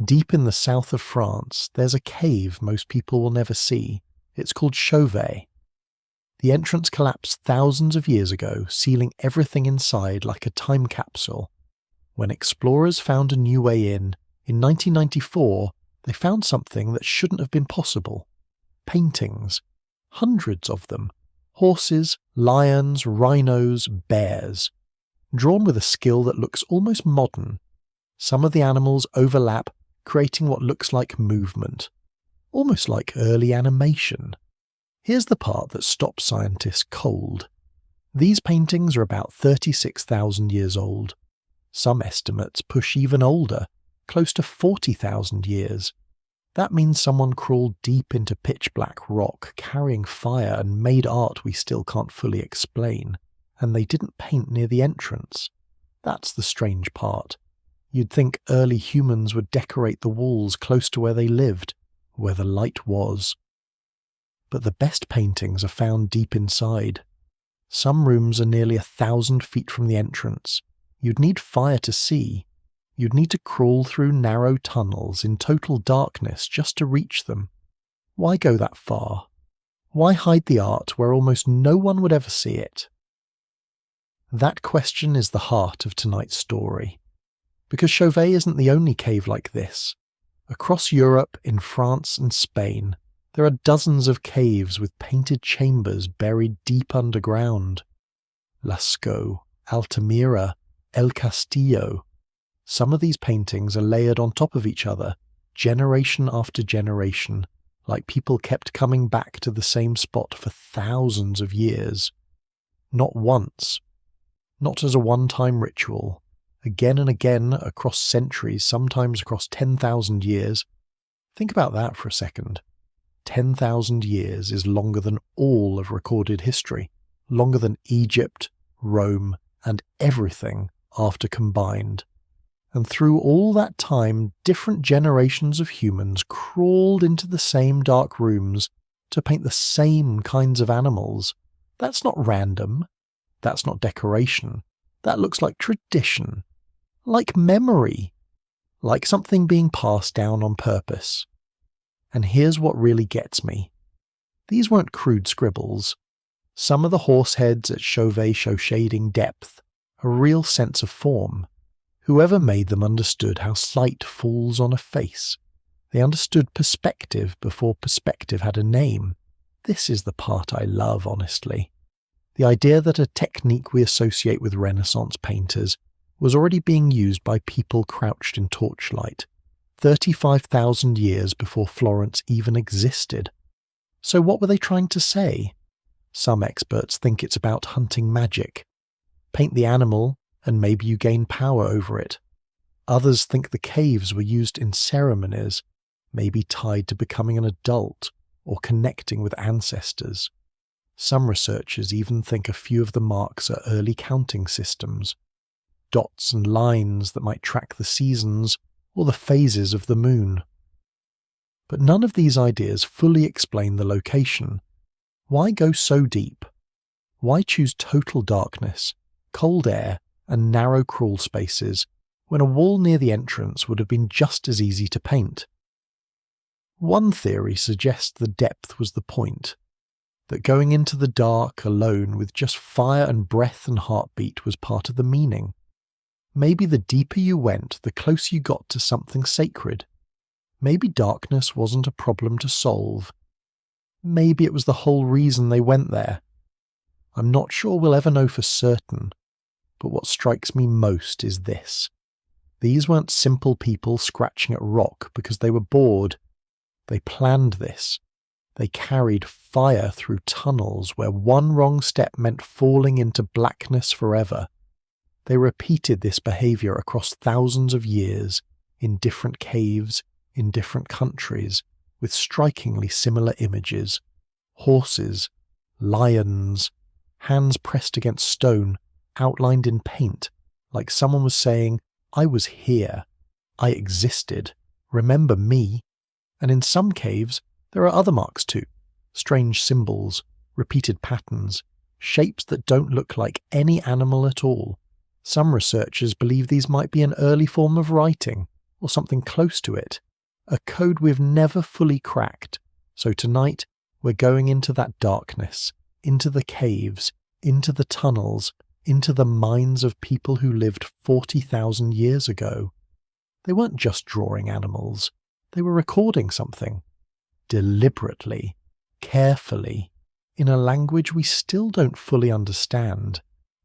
Deep in the south of France, there's a cave most people will never see. It's called Chauvet. The entrance collapsed thousands of years ago, sealing everything inside like a time capsule. When explorers found a new way in 1994, they found something that shouldn't have been possible. Paintings. Hundreds of them. Horses, lions, rhinos, bears. Drawn with a skill that looks almost modern. Some of the animals overlap, creating what looks like movement. Almost like early animation. Here's the part that stops scientists cold. These paintings are about 36,000 years old. Some estimates push even older, close to 40,000 years. That means someone crawled deep into pitch-black rock, carrying fire and made art we still can't fully explain, and they didn't paint near the entrance. That's the strange part. You'd think early humans would decorate the walls close to where they lived, where the light was. But the best paintings are found deep inside. Some rooms are nearly 1,000 feet from the entrance. You'd need fire to see. You'd need to crawl through narrow tunnels in total darkness just to reach them. Why go that far? Why hide the art where almost no one would ever see it? That question is the heart of tonight's story. Because Chauvet isn't the only cave like this. Across Europe, in France and Spain, there are dozens of caves with painted chambers buried deep underground. Lascaux, Altamira, El Castillo. Some of these paintings are layered on top of each other, generation after generation, like people kept coming back to the same spot for thousands of years. Not once. Not as a one-time ritual. Again and again across centuries, sometimes across 10,000 years. Think about that for a second. 10,000 years is longer than all of recorded history, longer than Egypt, Rome, and everything after combined. And through all that time, different generations of humans crawled into the same dark rooms to paint the same kinds of animals. That's not random. That's not decoration. That looks like tradition. Like memory. Like something being passed down on purpose. And here's what really gets me. These weren't crude scribbles. Some of the horse heads at Chauvet show shading depth, a real sense of form. Whoever made them understood how sight falls on a face. They understood perspective before perspective had a name. This is the part I love, honestly. The idea that a technique we associate with Renaissance painters was already being used by people crouched in torchlight, 35,000 years before Florence even existed. So what were they trying to say? Some experts think it's about hunting magic. Paint the animal, and maybe you gain power over it. Others think the caves were used in ceremonies, maybe tied to becoming an adult or connecting with ancestors. Some researchers even think a few of the marks are early counting systems, dots and lines that might track the seasons or the phases of the moon. But none of these ideas fully explain the location. Why go so deep? Why choose total darkness, cold air, and narrow crawl spaces when a wall near the entrance would have been just as easy to paint? One theory suggests the depth was the point, that going into the dark alone with just fire and breath and heartbeat was part of the meaning. Maybe the deeper you went, the closer you got to something sacred. Maybe darkness wasn't a problem to solve. Maybe it was the whole reason they went there. I'm not sure we'll ever know for certain, but what strikes me most is this. These weren't simple people scratching at rock because they were bored. They planned this. They carried fire through tunnels where one wrong step meant falling into blackness forever. They repeated this behavior across thousands of years, in different caves, in different countries, with strikingly similar images. Horses, lions, hands pressed against stone, outlined in paint, like someone was saying, I was here, I existed, remember me. And in some caves, there are other marks too, strange symbols, repeated patterns, shapes that don't look like any animal at all. Some researchers believe these might be an early form of writing, or something close to it, a code we've never fully cracked. So tonight, we're going into that darkness, into the caves, into the tunnels, into the minds of people who lived 40,000 years ago. They weren't just drawing animals, they were recording something. Deliberately, carefully, in a language we still don't fully understand.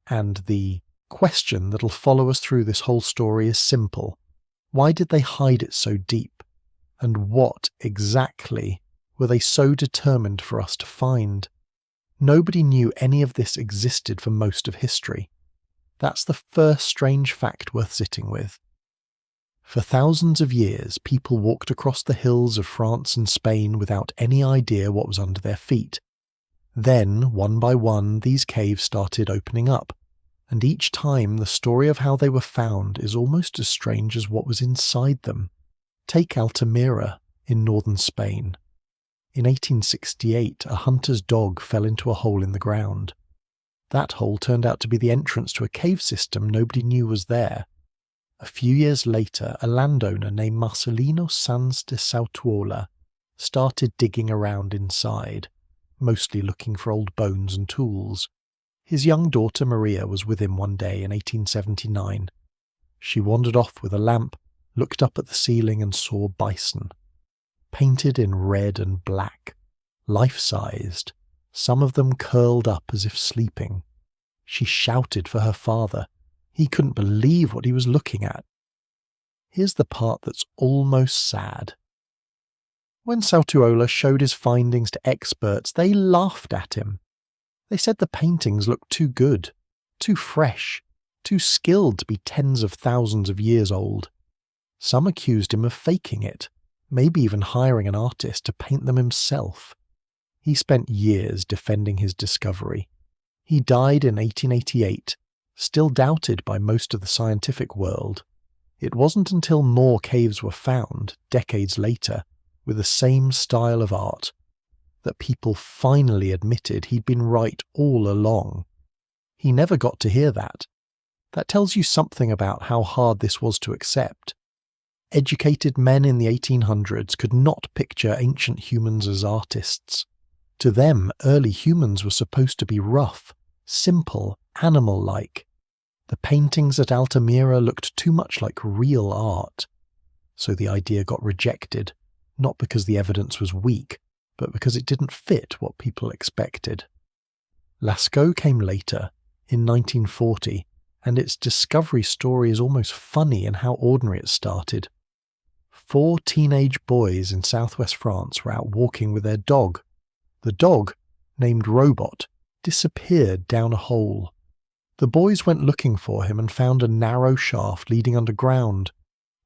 And the question that'll follow us through this whole story is simple. Why did they hide it so deep? And what exactly were they so determined for us to find? Nobody knew any of this existed for most of history. That's the first strange fact worth sitting with. For thousands of years, people walked across the hills of France and Spain without any idea what was under their feet. Then, one by one, these caves started opening up, and each time the story of how they were found is almost as strange as what was inside them. Take Altamira in northern Spain. In 1868, a hunter's dog fell into a hole in the ground. That hole turned out to be the entrance to a cave system nobody knew was there. A few years later, a landowner named Marcelino Sanz de Sautuola started digging around inside, mostly looking for old bones and tools. His young daughter Maria was with him one day in 1879. She wandered off with a lamp, looked up at the ceiling and saw bison. Painted in red and black, life-sized, some of them curled up as if sleeping. She shouted for her father. He couldn't believe what he was looking at. Here's the part that's almost sad. When Sautuola showed his findings to experts, they laughed at him. They said the paintings looked too good, too fresh, too skilled to be tens of thousands of years old. Some accused him of faking it, maybe even hiring an artist to paint them himself. He spent years defending his discovery. He died in 1888, still doubted by most of the scientific world. It wasn't until more caves were found, decades later, with the same style of art, that people finally admitted he'd been right all along. He never got to hear that. That tells you something about how hard this was to accept. Educated men in the 1800s could not picture ancient humans as artists. To them, early humans were supposed to be rough, simple, animal-like. The paintings at Altamira looked too much like real art. So the idea got rejected, not because the evidence was weak, but because it didn't fit what people expected. Lascaux came later, in 1940, and its discovery story is almost funny in how ordinary it started. 4 teenage boys in southwest France were out walking with their dog. The dog, named Robot, disappeared down a hole. The boys went looking for him and found a narrow shaft leading underground.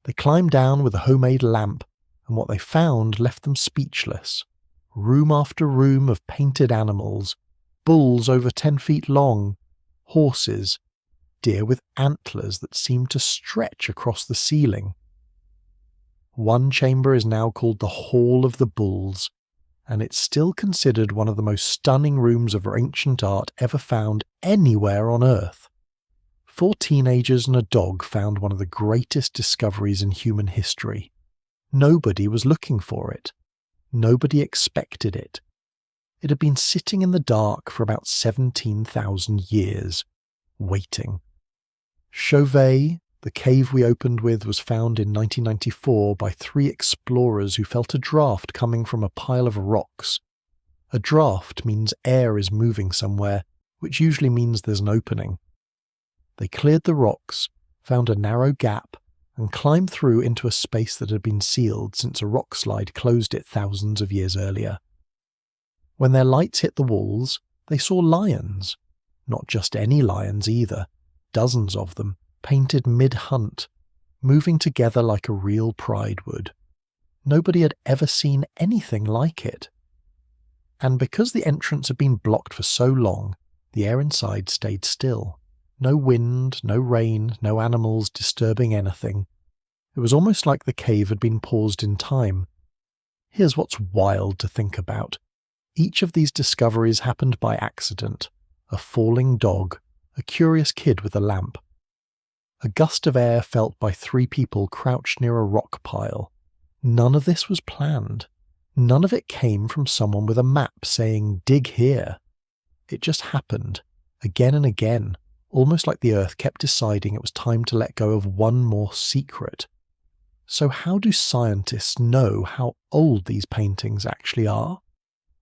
They climbed down with a homemade lamp, and what they found left them speechless. Room after room of painted animals, bulls over 10 feet long, horses, deer with antlers that seemed to stretch across the ceiling. One chamber is now called the Hall of the Bulls, and it's still considered one of the most stunning rooms of ancient art ever found anywhere on Earth. 4 teenagers and a dog found one of the greatest discoveries in human history. Nobody was looking for it. Nobody expected it. It had been sitting in the dark for about 17,000 years, waiting. Chauvet, the cave we opened with, was found in 1994 by 3 explorers who felt a draft coming from a pile of rocks. A draft means air is moving somewhere, which usually means there's an opening. They cleared the rocks, found a narrow gap, and climbed through into a space that had been sealed since a rock slide closed it thousands of years earlier. When their lights hit the walls, they saw lions. Not just any lions either, dozens of them, painted mid-hunt, moving together like a real pride would. Nobody had ever seen anything like it. And because the entrance had been blocked for so long, the air inside stayed still. No wind, no rain, no animals disturbing anything. It was almost like the cave had been paused in time. Here's what's wild to think about. Each of these discoveries happened by accident. A falling dog, a curious kid with a lamp. A gust of air felt by 3 people crouched near a rock pile. None of this was planned. None of it came from someone with a map saying, "Dig here." It just happened, again and again, almost like the Earth kept deciding it was time to let go of one more secret. So how do scientists know how old these paintings actually are?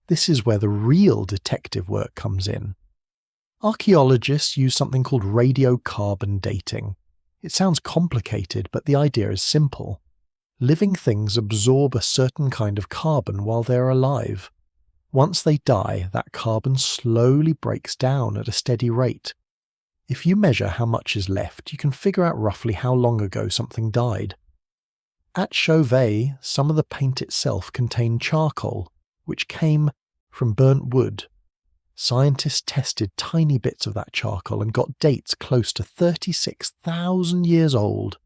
This is where the real detective work comes in. Archaeologists use something called radiocarbon dating. It sounds complicated, but the idea is simple. Living things absorb a certain kind of carbon while they're alive. Once they die, that carbon slowly breaks down at a steady rate. If you measure how much is left, you can figure out roughly how long ago something died. At Chauvet, some of the paint itself contained charcoal, which came from burnt wood. Scientists tested tiny bits of that charcoal and got dates close to 36,000 years old.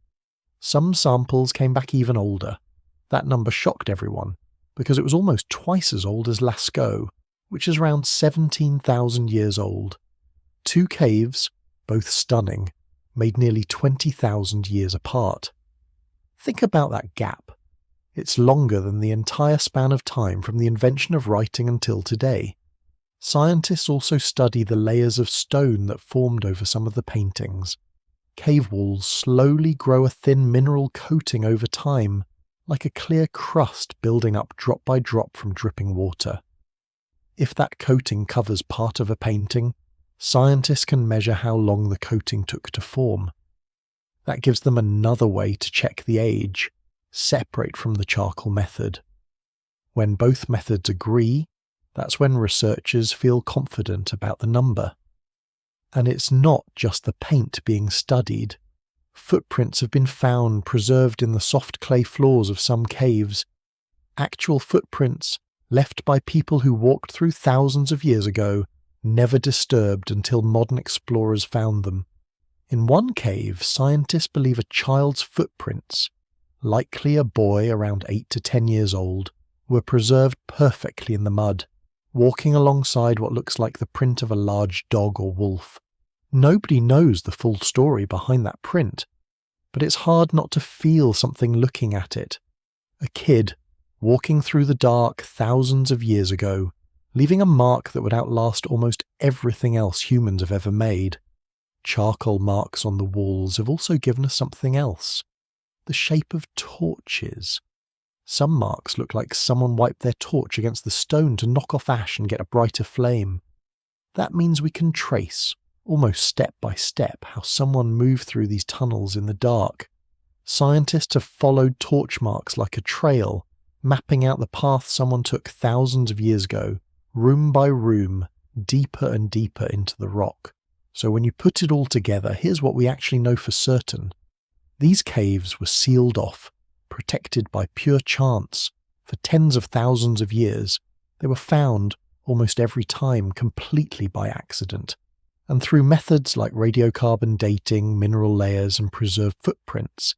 Some samples came back even older. That number shocked everyone, because it was almost twice as old as Lascaux, which is around 17,000 years old. 2 caves, both stunning, made nearly 20,000 years apart. Think about that gap. It's longer than the entire span of time from the invention of writing until today. Scientists also study the layers of stone that formed over some of the paintings. Cave walls slowly grow a thin mineral coating over time, like a clear crust building up drop by drop from dripping water. If that coating covers part of a painting, scientists can measure how long the coating took to form. That gives them another way to check the age, separate from the charcoal method. When both methods agree, that's when researchers feel confident about the number. And it's not just the paint being studied. Footprints have been found preserved in the soft clay floors of some caves. Actual footprints left by people who walked through thousands of years ago, never disturbed until modern explorers found them. In one cave, scientists believe a child's footprints, likely a boy around 8 to 10 years old, were preserved perfectly in the mud, walking alongside what looks like the print of a large dog or wolf. Nobody knows the full story behind that print, but it's hard not to feel something looking at it. A kid, walking through the dark thousands of years ago, leaving a mark that would outlast almost everything else humans have ever made. Charcoal marks on the walls have also given us something else. The shape of torches. Some marks look like someone wiped their torch against the stone to knock off ash and get a brighter flame. That means we can trace, almost step by step, how someone moved through these tunnels in the dark. Scientists have followed torch marks like a trail, mapping out the path someone took thousands of years ago, room by room, deeper and deeper into the rock. So when you put it all together, here's what we actually know for certain. These caves were sealed off, protected by pure chance. For tens of thousands of years, they were found, almost every time, completely by accident. And through methods like radiocarbon dating, mineral layers, and preserved footprints,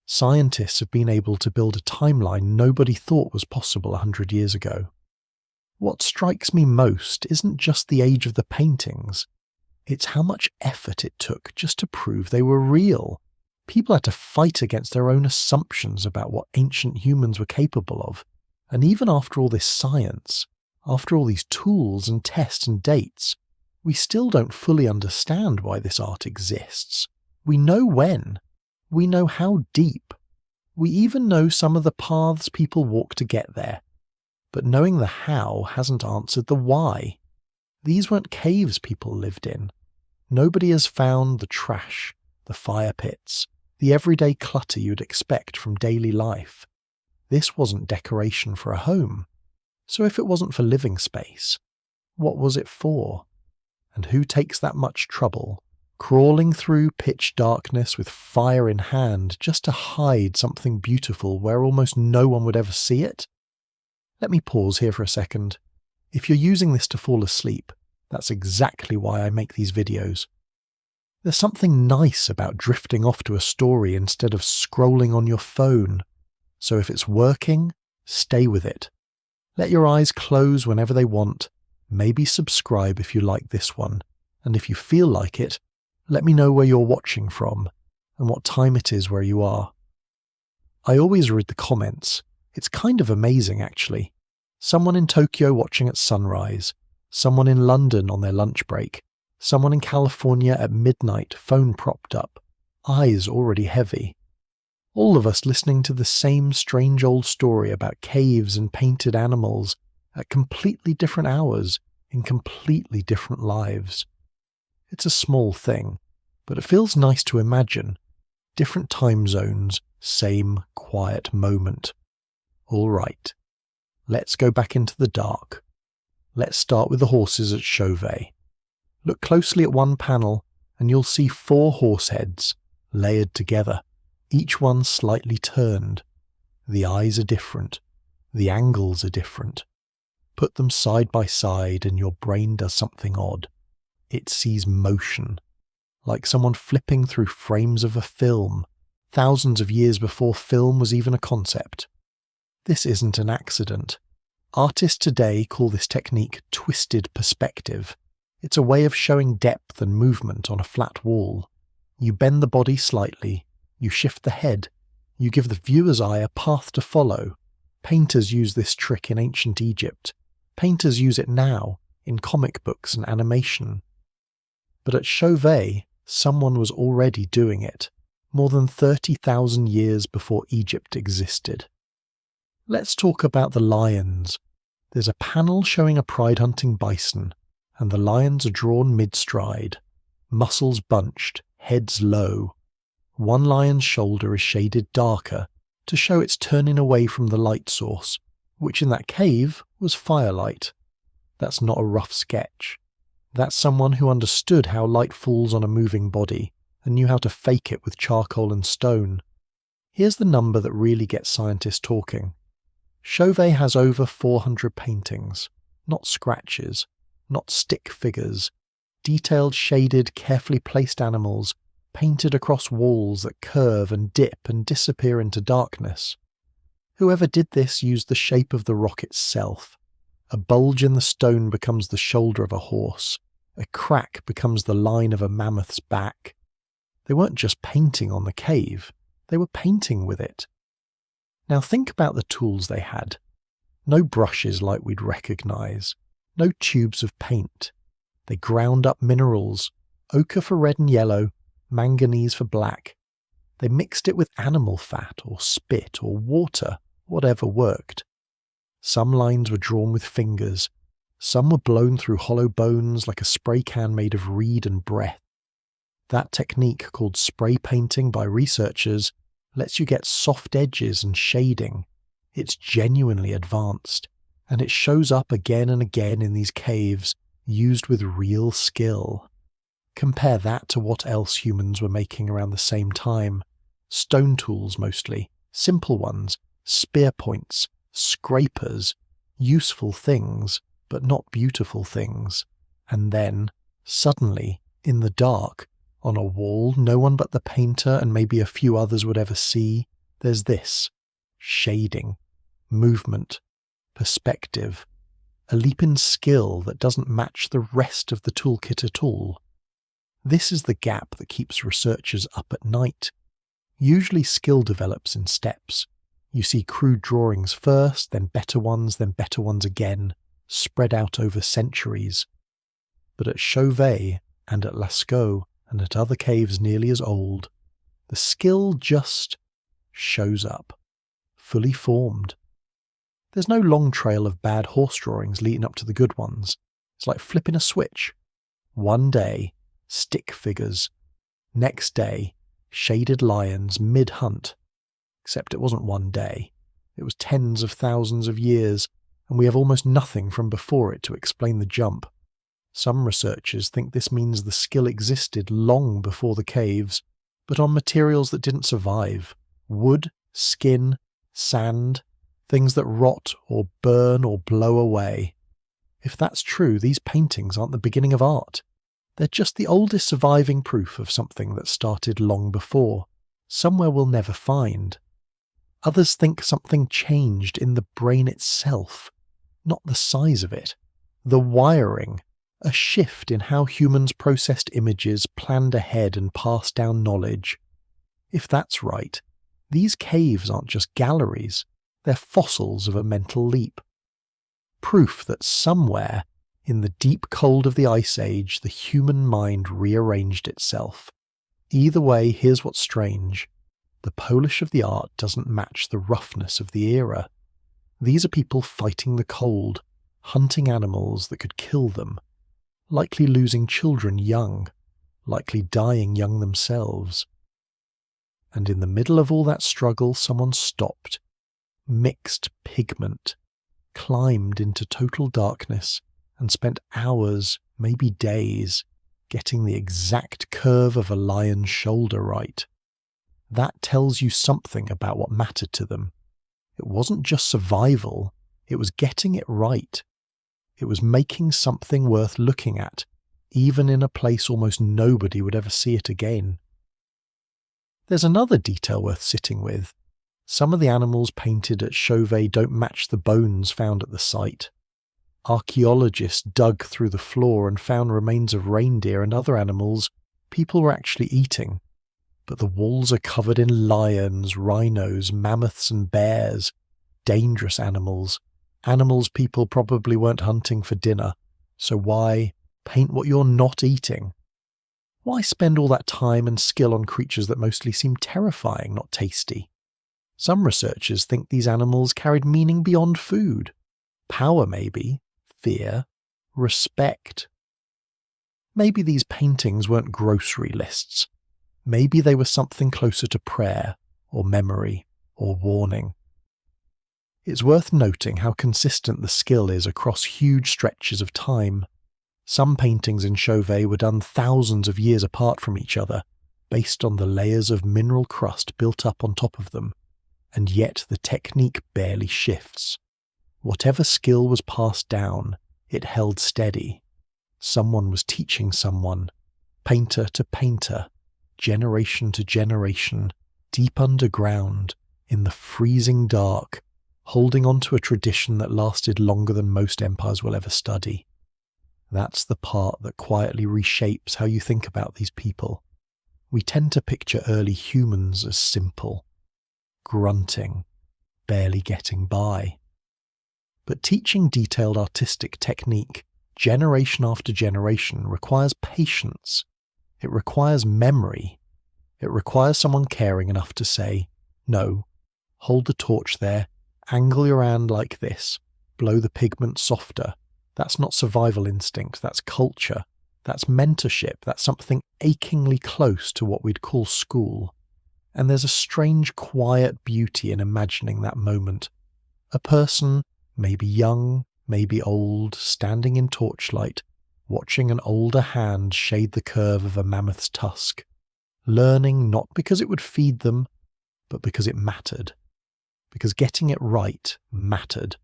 scientists have been able to build a timeline nobody thought was possible 100 years ago. What strikes me most isn't just the age of the paintings. It's how much effort it took just to prove they were real. People had to fight against their own assumptions about what ancient humans were capable of. And even after all this science, after all these tools and tests and dates, we still don't fully understand why this art exists. We know when. We know how deep. We even know some of the paths people walk to get there. But knowing the how hasn't answered the why. These weren't caves people lived in. Nobody has found the trash, the fire pits, the everyday clutter you'd expect from daily life. This wasn't decoration for a home. So if it wasn't for living space, what was it for? And who takes that much trouble, crawling through pitch darkness with fire in hand just to hide something beautiful where almost no one would ever see it? Let me pause here for a second. If you're using this to fall asleep, that's exactly why I make these videos. There's something nice about drifting off to a story instead of scrolling on your phone. So if it's working, stay with it. Let your eyes close whenever they want. Maybe subscribe if you like this one. And if you feel like it, let me know where you're watching from. and what time it is where you are. I always read the comments. It's kind of amazing, actually. Someone in Tokyo watching at sunrise, someone in London on their lunch break, someone in California at midnight, phone propped up, eyes already heavy. All of us listening to the same strange old story about caves and painted animals at completely different hours in completely different lives. It's a small thing, but it feels nice to imagine. Different time zones, same quiet moment. All right, let's go back into the dark. Let's start with the horses at Chauvet. Look closely at one panel and you'll see 4 horse heads layered together, each one slightly turned. The eyes are different. The angles are different. Put them side by side and your brain does something odd. It sees motion, like someone flipping through frames of a film, thousands of years before film was even a concept. This isn't an accident. Artists today call this technique twisted perspective. It's a way of showing depth and movement on a flat wall. You bend the body slightly, you shift the head, you give the viewer's eye a path to follow. Painters use this trick in ancient Egypt. Painters use it now, in comic books and animation. But at Chauvet, someone was already doing it, more than 30,000 years before Egypt existed. Let's talk about the lions. There's a panel showing a pride-hunting bison, and the lions are drawn mid-stride, muscles bunched, heads low. One lion's shoulder is shaded darker to show it's turning away from the light source, which in that cave was firelight. That's not a rough sketch. That's someone who understood how light falls on a moving body and knew how to fake it with charcoal and stone. Here's the number that really gets scientists talking. Chauvet has over 400 paintings, not scratches, not stick figures, detailed shaded, carefully placed animals painted across walls that curve and dip and disappear into darkness. Whoever did this used the shape of the rock itself. A bulge in the stone becomes the shoulder of a horse. A crack becomes the line of a mammoth's back. They weren't just painting on the cave, they were painting with it. Now think about the tools they had. No brushes like we'd recognise, no tubes of paint. They ground up minerals, ochre for red and yellow, manganese for black. They mixed it with animal fat or spit or water, whatever worked. Some lines were drawn with fingers, some were blown through hollow bones like a spray can made of reed and breath. That technique, called spray painting by researchers, lets you get soft edges and shading. It's genuinely advanced, and it shows up again and again in these caves, used with real skill. Compare that to what else humans were making around the same time. Stone tools mostly, simple ones, spear points, scrapers, useful things, but not beautiful things. And then, suddenly, in the dark, on a wall no one but the painter and maybe a few others would ever see, there's this. Shading, movement, perspective. A leap in skill that doesn't match the rest of the toolkit at all. This is the gap that keeps researchers up at night. Usually skill develops in steps. You see crude drawings first, then better ones again, spread out over centuries. But at Chauvet and at Lascaux and at other caves nearly as old, the skill just shows up, fully formed. There's no long trail of bad horse drawings leading up to the good ones. It's like flipping a switch. One day, stick figures. Next day, shaded lions mid-hunt. Except it wasn't one day. It was tens of thousands of years, and we have almost nothing from before it to explain the jump. Some researchers think this means the skill existed long before the caves, but on materials that didn't survive. Wood, skin, sand, things that rot or burn or blow away. If that's true, these paintings aren't the beginning of art. They're just the oldest surviving proof of something that started long before, somewhere we'll never find. Others think something changed in the brain itself, not the size of it. The wiring, a shift in how humans processed images, planned ahead and passed down knowledge. If that's right, these caves aren't just galleries, they're fossils of a mental leap. Proof that somewhere, in the deep cold of the Ice Age, the human mind rearranged itself. Either way, here's what's strange. The polish of the art doesn't match the roughness of the era. These are people fighting the cold, hunting animals that could kill them, likely losing children young, likely dying young themselves. And in the middle of all that struggle, someone stopped, mixed pigment, climbed into total darkness, and spent hours, maybe days, getting the exact curve of a lion's shoulder right. That tells you something about what mattered to them. It wasn't just survival, it was getting it right. It was making something worth looking at, even in a place almost nobody would ever see it again. There's another detail worth sitting with. Some of the animals painted at Chauvet don't match the bones found at the site. Archaeologists dug through the floor and found remains of reindeer and other animals people were actually eating. But the walls are covered in lions, rhinos, mammoths and bears, dangerous animals, animals people probably weren't hunting for dinner. So why paint what you're not eating? Why spend all that time and skill on creatures that mostly seem terrifying, not tasty? Some researchers think these animals carried meaning beyond food. Power maybe, fear, respect. Maybe these paintings weren't grocery lists. Maybe they were something closer to prayer, or memory, or warning. It's worth noting how consistent the skill is across huge stretches of time. Some paintings in Chauvet were done thousands of years apart from each other, based on the layers of mineral crust built up on top of them, and yet the technique barely shifts. Whatever skill was passed down, it held steady. Someone was teaching someone, painter to painter, generation to generation, deep underground, in the freezing dark, holding on to a tradition that lasted longer than most empires will ever study. That's the part that quietly reshapes how you think about these people. We tend to picture early humans as simple, grunting, barely getting by. But teaching detailed artistic technique, generation after generation, requires patience. It requires memory. It requires someone caring enough to say, no, hold the torch there, angle your hand like this, blow the pigment softer. That's not survival instinct, that's culture. That's mentorship, that's something achingly close to what we'd call school. And there's a strange quiet beauty in imagining that moment. A person, maybe young, maybe old, standing in torchlight, watching an older hand shade the curve of a mammoth's tusk, learning not because it would feed them, but because it mattered. Because getting it right mattered.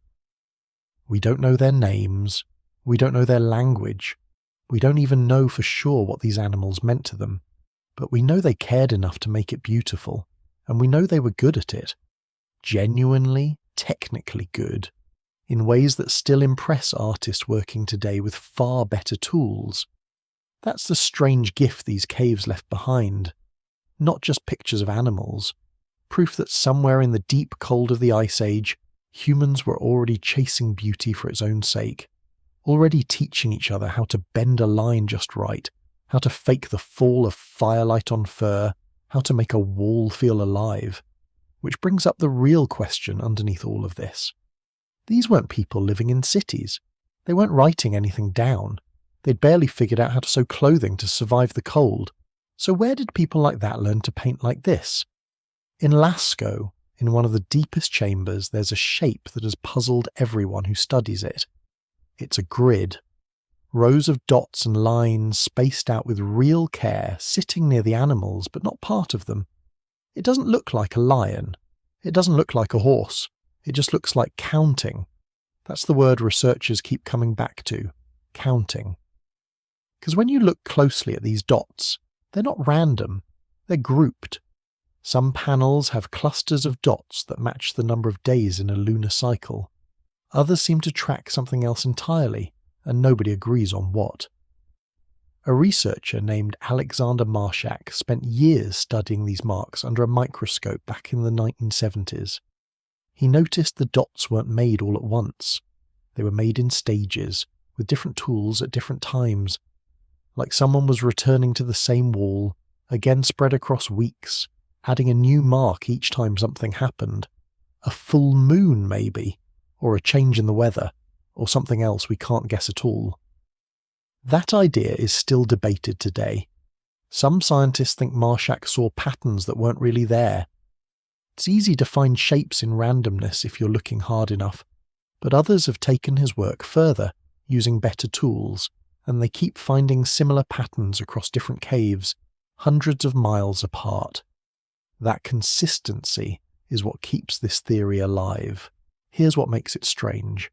We don't know their names, we don't know their language, we don't even know for sure what these animals meant to them, but we know they cared enough to make it beautiful, and we know they were good at it. Genuinely, technically good, in ways that still impress artists working today with far better tools. That's the strange gift these caves left behind. Not just pictures of animals, proof that somewhere in the deep cold of the Ice Age, humans were already chasing beauty for its own sake, already teaching each other how to bend a line just right, how to fake the fall of firelight on fur, how to make a wall feel alive. Which brings up the real question underneath all of this. These weren't people living in cities. They weren't writing anything down. They'd barely figured out how to sew clothing to survive the cold. So where did people like that learn to paint like this? In Lascaux, in one of the deepest chambers, there's a shape that has puzzled everyone who studies it. It's a grid. Rows of dots and lines spaced out with real care, sitting near the animals, but not part of them. It doesn't look like a lion. It doesn't look like a horse. It just looks like counting. That's the word researchers keep coming back to, counting. Because when you look closely at these dots, they're not random, they're grouped. Some panels have clusters of dots that match the number of days in a lunar cycle. Others seem to track something else entirely, and nobody agrees on what. A researcher named Alexander Marshak spent years studying these marks under a microscope back in the 1970s. He noticed the dots weren't made all at once. They were made in stages, with different tools at different times, like someone was returning to the same wall, again spread across weeks, adding a new mark each time something happened. A full moon, maybe, or a change in the weather, or something else we can't guess at all. That idea is still debated today. Some scientists think Marshak saw patterns that weren't really there. It's easy to find shapes in randomness if you're looking hard enough, but others have taken his work further, using better tools, and they keep finding similar patterns across different caves, hundreds of miles apart. That consistency is what keeps this theory alive. Here's what makes it strange.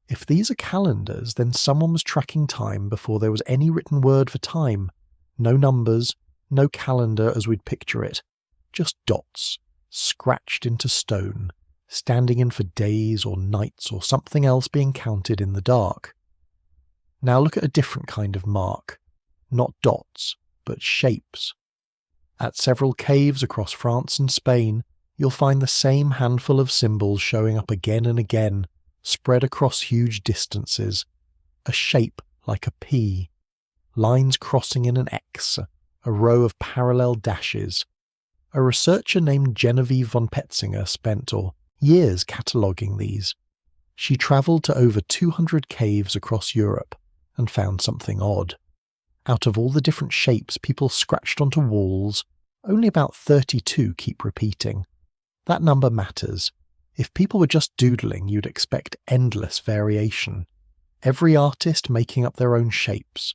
If these are calendars, then someone was tracking time before there was any written word for time. No numbers, no calendar as we'd picture it. Just dots, scratched into stone, standing in for days or nights or something else being counted in the dark. Now look at a different kind of mark. Not dots, but shapes. At several caves across France and Spain, you'll find the same handful of symbols showing up again and again, spread across huge distances. A shape like a P, lines crossing in an X, a row of parallel dashes. A researcher named Genevieve von Petzinger spent years cataloguing these. She travelled to over 200 caves across Europe and found something odd. Out of all the different shapes people scratched onto walls, only about 32 keep repeating. That number matters. If people were just doodling, you'd expect endless variation. Every artist making up their own shapes.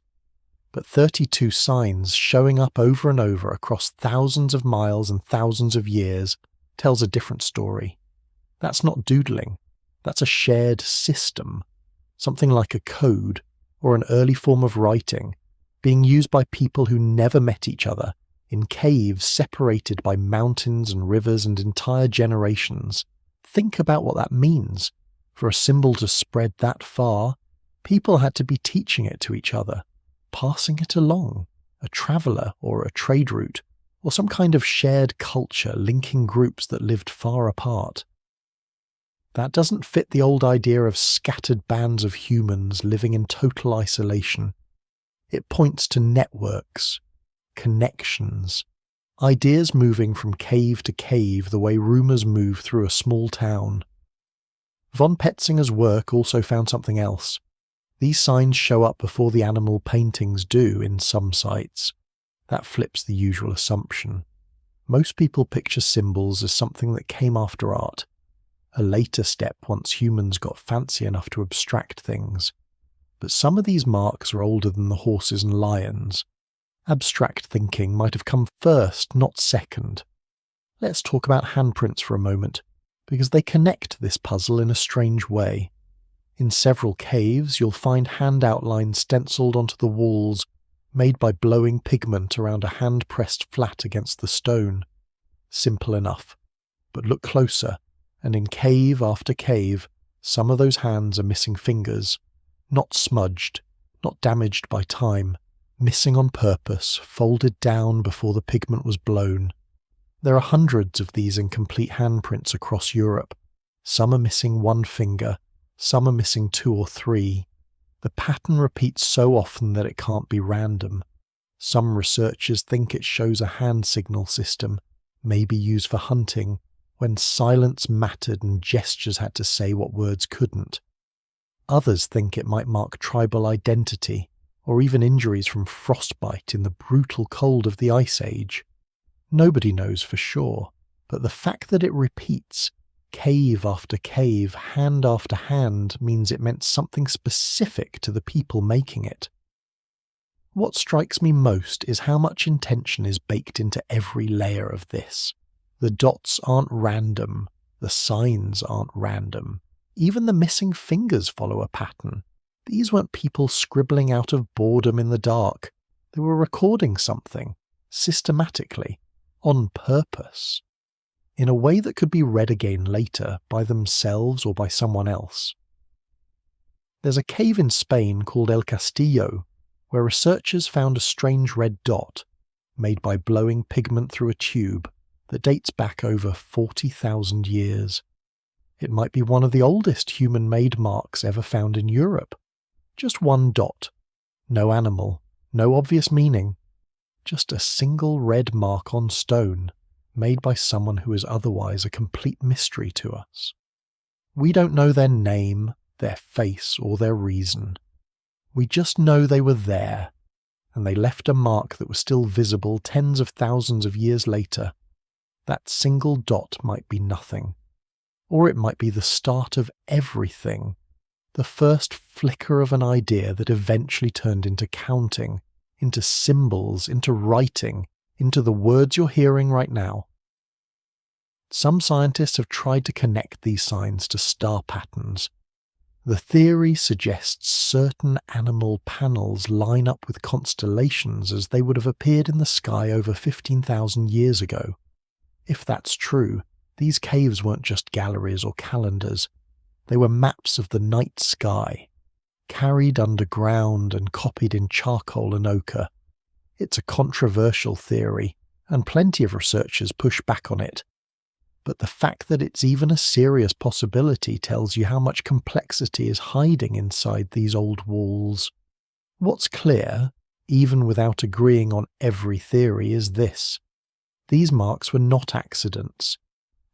But 32 signs showing up over and over across thousands of miles and thousands of years tells a different story. That's not doodling. That's a shared system. Something like a code, or an early form of writing, being used by people who never met each other, in caves separated by mountains and rivers and entire generations. Think about what that means. For a symbol to spread that far, people had to be teaching it to each other, passing it along, a traveller or a trade route, or some kind of shared culture linking groups that lived far apart. That doesn't fit the old idea of scattered bands of humans living in total isolation. It points to networks, connections, ideas moving from cave to cave the way rumours move through a small town. Von Petzinger's work also found something else. These signs show up before the animal paintings do in some sites. That flips the usual assumption. Most people picture symbols as something that came after art, a later step once humans got fancy enough to abstract things. But some of these marks are older than the horses and lions. Abstract thinking might have come first, not second. Let's talk about handprints for a moment, because they connect this puzzle in a strange way. In several caves, you'll find hand outlines stenciled onto the walls, made by blowing pigment around a hand pressed flat against the stone. Simple enough. But look closer, and in cave after cave, some of those hands are missing fingers. Not smudged, not damaged by time. Missing on purpose, folded down before the pigment was blown. There are hundreds of these incomplete handprints across Europe. Some are missing one finger, some are missing 2 or 3. The pattern repeats so often that it can't be random. Some researchers think it shows a hand signal system, maybe used for hunting, when silence mattered and gestures had to say what words couldn't. Others think it might mark tribal identity, or even injuries from frostbite in the brutal cold of the Ice Age. Nobody knows for sure, but the fact that it repeats, cave after cave, hand after hand, means it meant something specific to the people making it. What strikes me most is how much intention is baked into every layer of this. The dots aren't random, the signs aren't random. Even the missing fingers follow a pattern. These weren't people scribbling out of boredom in the dark. They were recording something, systematically, on purpose, in a way that could be read again later by themselves or by someone else. There's a cave in Spain called El Castillo, where researchers found a strange red dot made by blowing pigment through a tube that dates back over 40,000 years. It might be one of the oldest human-made marks ever found in Europe. Just one dot. No animal, no obvious meaning. Just a single red mark on stone, made by someone who is otherwise a complete mystery to us. We don't know their name, their face, or their reason. We just know they were there, and they left a mark that was still visible tens of thousands of years later. That single dot might be nothing. Or it might be the start of everything. The first flicker of an idea that eventually turned into counting, into symbols, into writing, into the words you're hearing right now. Some scientists have tried to connect these signs to star patterns. The theory suggests certain animal panels line up with constellations as they would have appeared in the sky over 15,000 years ago. If that's true, these caves weren't just galleries or calendars. They were maps of the night sky, carried underground and copied in charcoal and ochre. It's a controversial theory, and plenty of researchers push back on it. But the fact that it's even a serious possibility tells you how much complexity is hiding inside these old walls. What's clear, even without agreeing on every theory, is this. These marks were not accidents.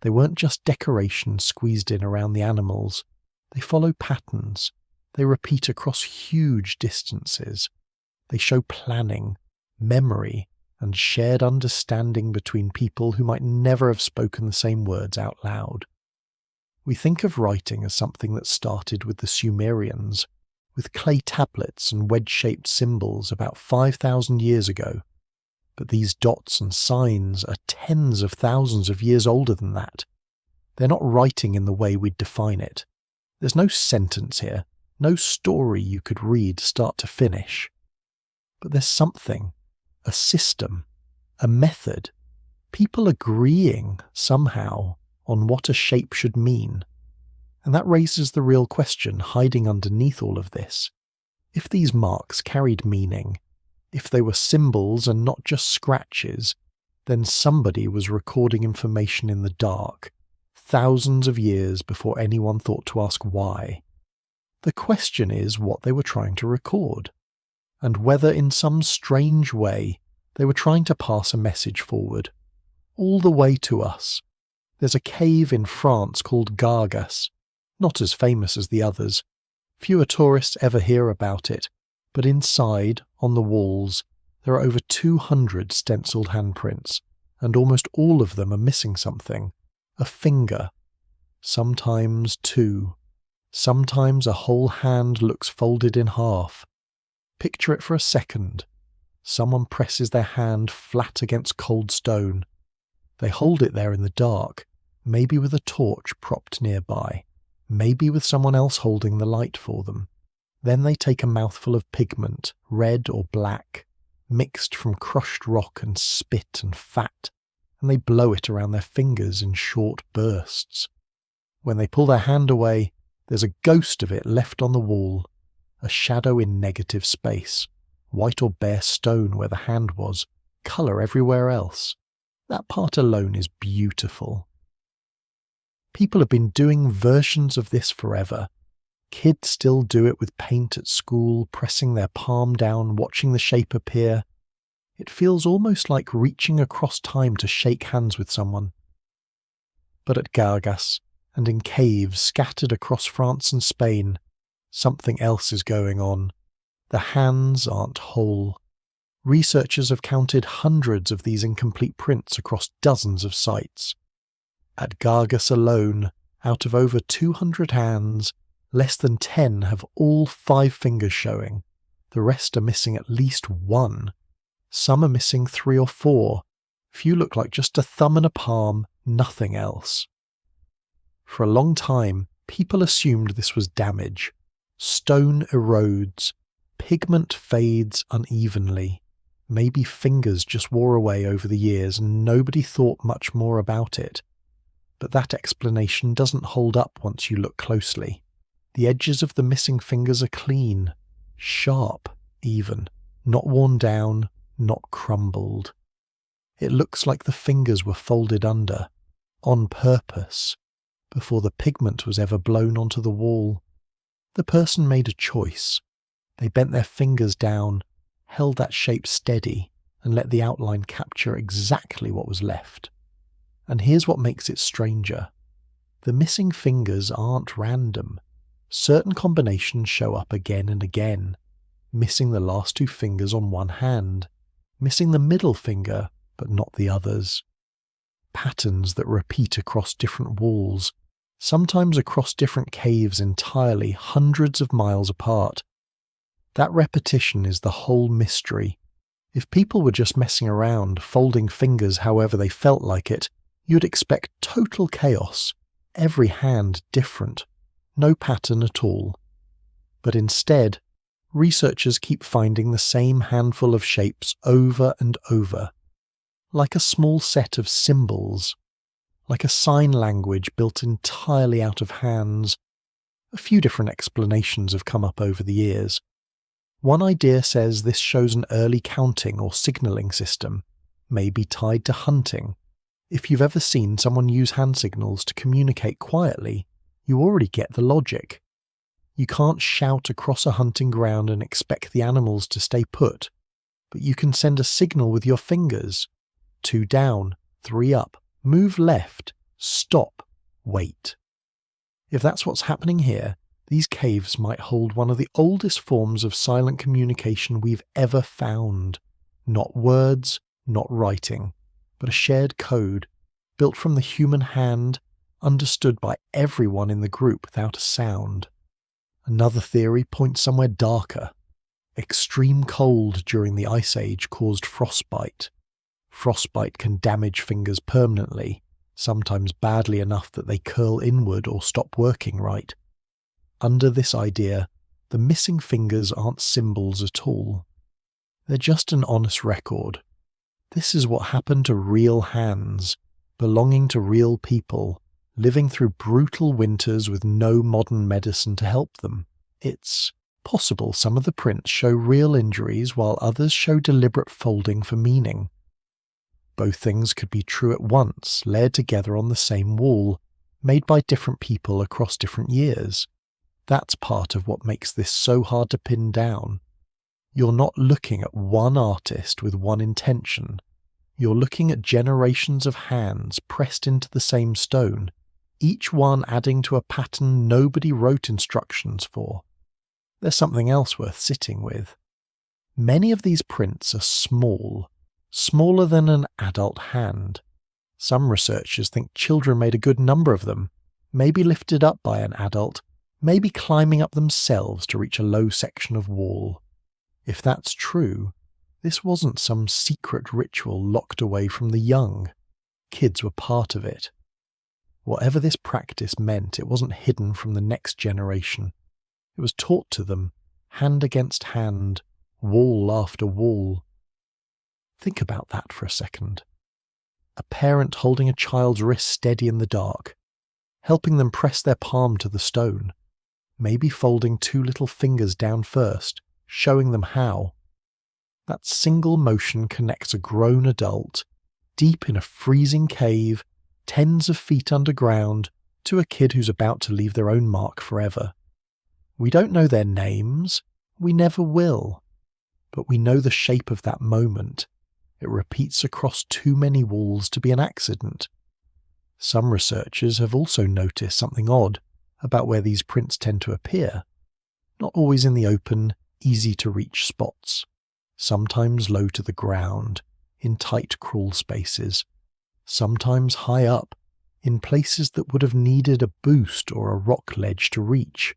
They weren't just decorations squeezed in around the animals. They follow patterns. They repeat across huge distances. They show planning, memory, and shared understanding between people who might never have spoken the same words out loud. We think of writing as something that started with the Sumerians, with clay tablets and wedge-shaped symbols about 5,000 years ago. But these dots and signs are tens of thousands of years older than that. They're not writing in the way we'd define it. There's no sentence here, no story you could read start to finish. But there's something, a system, a method, people agreeing somehow on what a shape should mean. And that raises the real question hiding underneath all of this. If these marks carried meaning, if they were symbols and not just scratches, then somebody was recording information in the dark, thousands of years before anyone thought to ask why. The question is what they were trying to record, and whether in some strange way they were trying to pass a message forward, all the way to us. There's a cave in France called Gargas, not as famous as the others. Fewer tourists ever hear about it, but inside, on the walls, there are over 200 stenciled handprints, and almost all of them are missing something. A finger. Sometimes two. Sometimes a whole hand looks folded in half. Picture it for a second. Someone presses their hand flat against cold stone. They hold it there in the dark, maybe with a torch propped nearby, maybe with someone else holding the light for them. Then they take a mouthful of pigment, red or black, mixed from crushed rock and spit and fat, and they blow it around their fingers in short bursts. When they pull their hand away, there's a ghost of it left on the wall, a shadow in negative space, white or bare stone where the hand was, colour everywhere else. That part alone is beautiful. People have been doing versions of this forever. Kids still do it with paint at school, pressing their palm down, watching the shape appear. It feels almost like reaching across time to shake hands with someone. But at Gargas, and in caves scattered across France and Spain, something else is going on. The hands aren't whole. Researchers have counted hundreds of these incomplete prints across dozens of sites. At Gargas alone, out of over 200 hands, less than 10 have all 5 fingers showing. The rest are missing at least 1. Some are missing 3 or 4. Few look like just a thumb and a palm, nothing else. For a long time, people assumed this was damage. Stone erodes. Pigment fades unevenly. Maybe fingers just wore away over the years and nobody thought much more about it. But that explanation doesn't hold up once you look closely. The edges of the missing fingers are clean, sharp even. Not worn down, not crumbled. It looks like the fingers were folded under, on purpose, before the pigment was ever blown onto the wall. The person made a choice. They bent their fingers down, held that shape steady, and let the outline capture exactly what was left. And here's what makes it stranger. The missing fingers aren't random. Certain combinations show up again and again, missing the last two fingers on one hand, missing the middle finger, but not the others. Patterns that repeat across different walls, sometimes across different caves entirely hundreds of miles apart. That repetition is the whole mystery. If people were just messing around, folding fingers however they felt like it, you'd expect total chaos, every hand different, no pattern at all. But instead, researchers keep finding the same handful of shapes over and over, like a small set of symbols, like a sign language built entirely out of hands. A few different explanations have come up over the years. One idea says this shows an early counting or signalling system, maybe tied to hunting. If you've ever seen someone use hand signals to communicate quietly, you already get the logic. You can't shout across a hunting ground and expect the animals to stay put, but you can send a signal with your fingers. 2 down, 3 up, move left, stop, wait. If that's what's happening here, these caves might hold one of the oldest forms of silent communication we've ever found. Not words, not writing, but a shared code, built from the human hand, understood by everyone in the group without a sound. Another theory points somewhere darker. Extreme cold during the Ice Age caused frostbite. Frostbite can damage fingers permanently, sometimes badly enough that they curl inward or stop working right. Under this idea, the missing fingers aren't symbols at all. They're just an honest record. This is what happened to real hands, belonging to real people, living through brutal winters with no modern medicine to help them. It's possible some of the prints show real injuries while others show deliberate folding for meaning. Both things could be true at once, layered together on the same wall, made by different people across different years. That's part of what makes this so hard to pin down. You're not looking at one artist with one intention. You're looking at generations of hands pressed into the same stone, each one adding to a pattern nobody wrote instructions for. There's something else worth sitting with. Many of these prints are small, smaller than an adult hand. Some researchers think children made a good number of them, maybe lifted up by an adult, maybe climbing up themselves to reach a low section of wall. If that's true, this wasn't some secret ritual locked away from the young. Kids were part of it. Whatever this practice meant, it wasn't hidden from the next generation. It was taught to them, hand against hand, wall after wall. Think about that for a second. A parent holding a child's wrist steady in the dark, helping them press their palm to the stone, maybe folding 2 little fingers down first, showing them how. That single motion connects a grown adult, deep in a freezing cave, tens of feet underground, to a kid who's about to leave their own mark forever. We don't know their names, we never will, but we know the shape of that moment. It repeats across too many walls to be an accident. Some researchers have also noticed something odd about where these prints tend to appear. Not always in the open, easy-to-reach spots. Sometimes low to the ground, in tight crawl spaces. Sometimes high up, in places that would have needed a boost or a rock ledge to reach.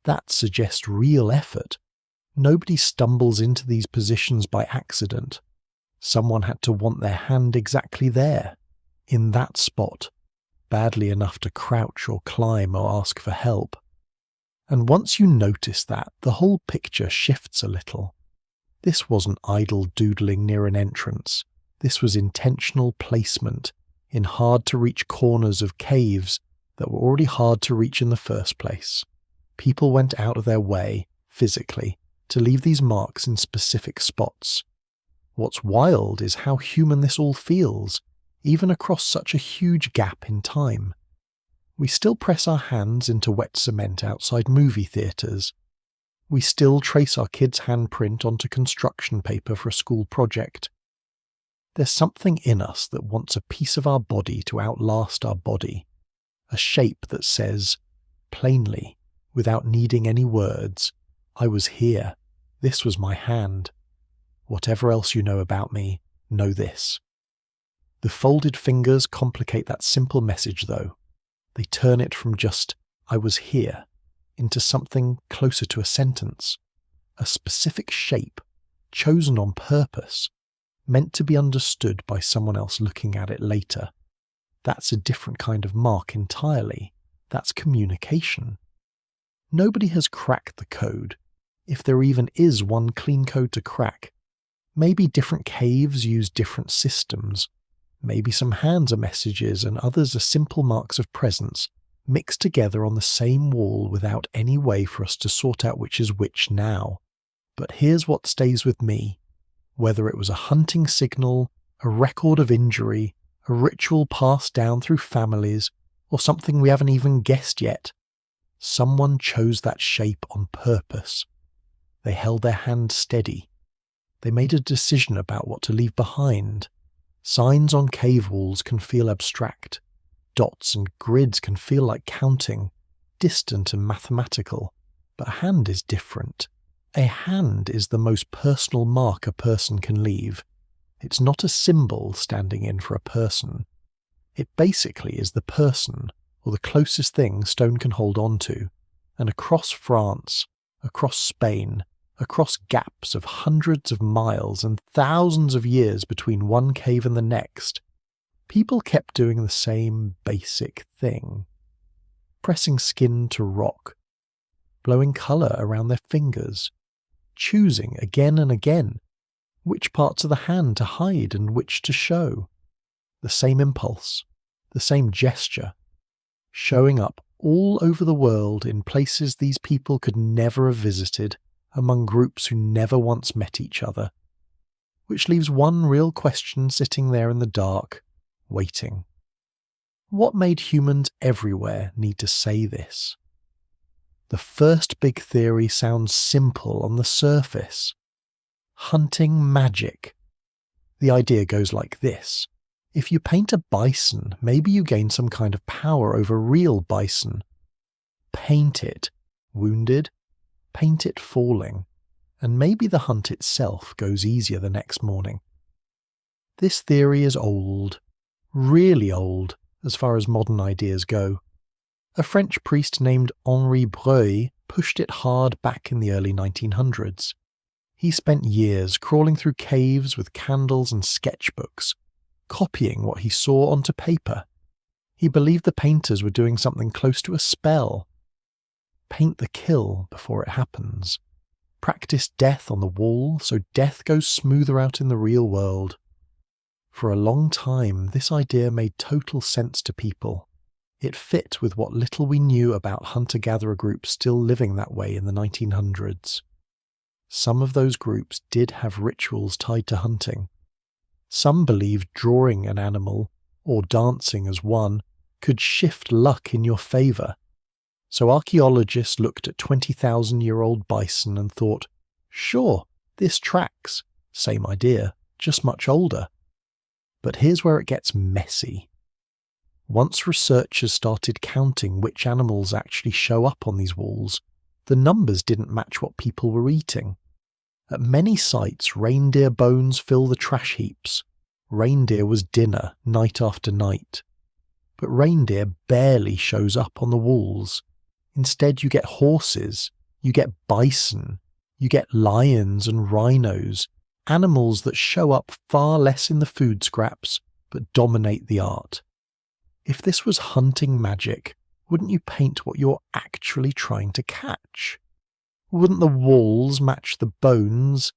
That suggests real effort. Nobody stumbles into these positions by accident. Someone had to want their hand exactly there, in that spot, badly enough to crouch or climb or ask for help. And once you notice that, the whole picture shifts a little. This wasn't idle doodling near an entrance. This was intentional placement in hard-to-reach corners of caves that were already hard to reach in the first place. People went out of their way, physically, to leave these marks in specific spots. What's wild is how human this all feels, even across such a huge gap in time. We still press our hands into wet cement outside movie theatres. We still trace our kids' handprint onto construction paper for a school project. There's something in us that wants a piece of our body to outlast our body, a shape that says, plainly, without needing any words, I was here, this was my hand. Whatever else you know about me, know this. The folded fingers complicate that simple message though. They turn it from just, I was here, into something closer to a sentence, a specific shape, chosen on purpose, meant to be understood by someone else looking at it later. That's a different kind of mark entirely. That's communication. Nobody has cracked the code, if there even is one clean code to crack. Maybe different caves use different systems. Maybe some hands are messages and others are simple marks of presence, mixed together on the same wall without any way for us to sort out which is which now. But here's what stays with me. Whether it was a hunting signal, a record of injury, a ritual passed down through families, or something we haven't even guessed yet, someone chose that shape on purpose. They held their hand steady. They made a decision about what to leave behind. Signs on cave walls can feel abstract. Dots and grids can feel like counting, distant and mathematical. But a hand is different. A hand is the most personal mark a person can leave. It's not a symbol standing in for a person. It basically is the person, or the closest thing stone can hold on to. And across France, across Spain, across gaps of hundreds of miles and thousands of years between one cave and the next, people kept doing the same basic thing. Pressing skin to rock, blowing colour around their fingers, choosing again and again which parts of the hand to hide and which to show. The same impulse, the same gesture, showing up all over the world in places these people could never have visited, among groups who never once met each other. Which leaves one real question sitting there in the dark, waiting. What made humans everywhere need to say this? The first big theory sounds simple on the surface. Hunting magic. The idea goes like this. If you paint a bison, maybe you gain some kind of power over real bison. Paint it wounded, paint it falling, and maybe the hunt itself goes easier the next morning. This theory is old, really old, as far as modern ideas go. A French priest named Henri Breuil pushed it hard back in the early 1900s. He spent years crawling through caves with candles and sketchbooks, copying what he saw onto paper. He believed the painters were doing something close to a spell. Paint the kill before it happens. Practice death on the wall so death goes smoother out in the real world. For a long time, this idea made total sense to people. It fit with what little we knew about hunter-gatherer groups still living that way in the 1900s. Some of those groups did have rituals tied to hunting. Some believed drawing an animal, or dancing as one, could shift luck in your favour. So archaeologists looked at 20,000-year-old bison and thought, sure, this tracks. Same idea, just much older. But here's where it gets messy. Once researchers started counting which animals actually show up on these walls, the numbers didn't match what people were eating. At many sites, reindeer bones fill the trash heaps. Reindeer was dinner night after night. But reindeer barely shows up on the walls. Instead, you get horses, you get bison, you get lions and rhinos, animals that show up far less in the food scraps, but dominate the art. If this was hunting magic, wouldn't you paint what you're actually trying to catch? Wouldn't the walls match the bones?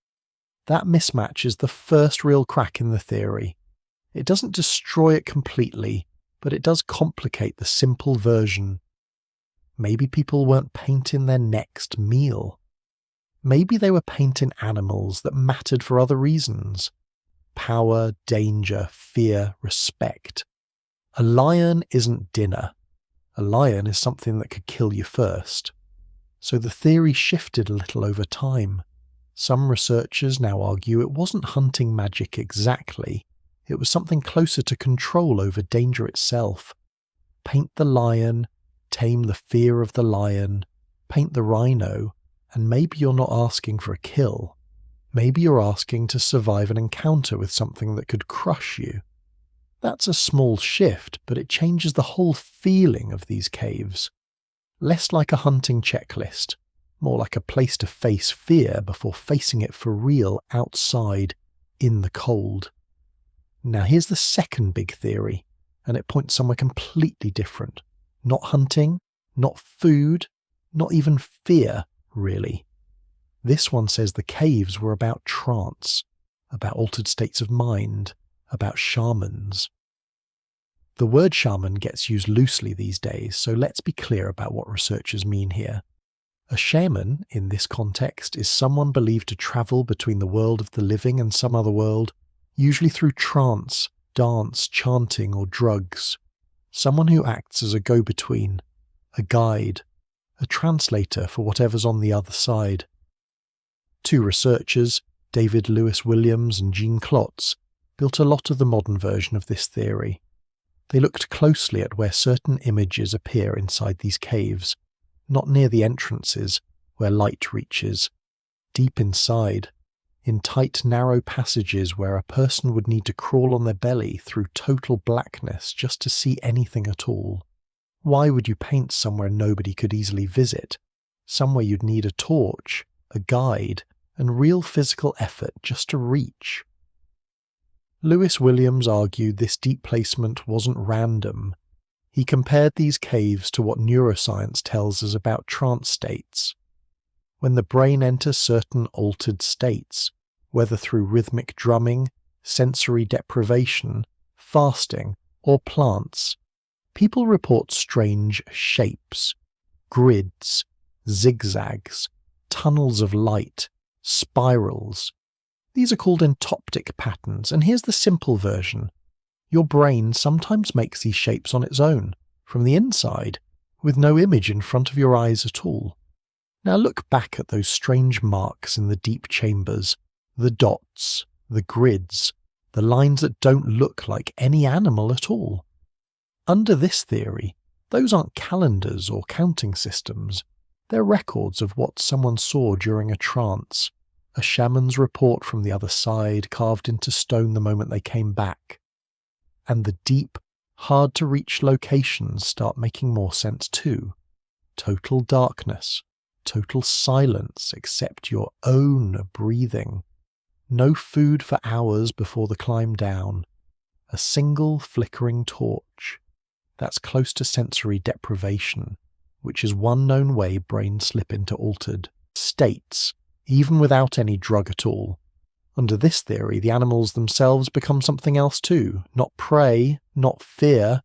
That mismatch is the first real crack in the theory. It doesn't destroy it completely, but it does complicate the simple version. Maybe people weren't painting their next meal. Maybe they were painting animals that mattered for other reasons. Power, danger, fear, respect. A lion isn't dinner. A lion is something that could kill you first. So the theory shifted a little over time. Some researchers now argue it wasn't hunting magic exactly. It was something closer to control over danger itself. Paint the lion, tame the fear of the lion, paint the rhino, and maybe you're not asking for a kill. Maybe you're asking to survive an encounter with something that could crush you. That's a small shift, but it changes the whole feeling of these caves. Less like a hunting checklist, more like a place to face fear before facing it for real outside, in the cold. Now here's the second big theory, and it points somewhere completely different. Not hunting, not food, not even fear, really. This one says the caves were about trance, about altered states of mind, about shamans. The word shaman gets used loosely these days, so let's be clear about what researchers mean here. A shaman, in this context, is someone believed to travel between the world of the living and some other world, usually through trance, dance, chanting, or drugs. Someone who acts as a go-between, a guide, a translator for whatever's on the other side. Two researchers, David Lewis Williams and Jean Klotz, built a lot of the modern version of this theory. They looked closely at where certain images appear inside these caves, not near the entrances, where light reaches. Deep inside, in tight, narrow passages where a person would need to crawl on their belly through total blackness just to see anything at all. Why would you paint somewhere nobody could easily visit? Somewhere you'd need a torch, a guide, and real physical effort just to reach. Lewis Williams argued this deep placement wasn't random. He compared these caves to what neuroscience tells us about trance states. When the brain enters certain altered states, whether through rhythmic drumming, sensory deprivation, fasting, or plants, people report strange shapes, grids, zigzags, tunnels of light, spirals. These are called entoptic patterns, and here's the simple version. Your brain sometimes makes these shapes on its own, from the inside, with no image in front of your eyes at all. Now look back at those strange marks in the deep chambers, the dots, the grids, the lines that don't look like any animal at all. Under this theory, those aren't calendars or counting systems. They're records of what someone saw during a trance, a shaman's report from the other side carved into stone the moment they came back. And the deep, hard-to-reach locations start making more sense too. Total darkness, total silence except your own breathing. No food for hours before the climb down. A single flickering torch. That's close to sensory deprivation, which is one known way brains slip into altered states, even without any drug at all. Under this theory, the animals themselves become something else too. Not prey, not fear.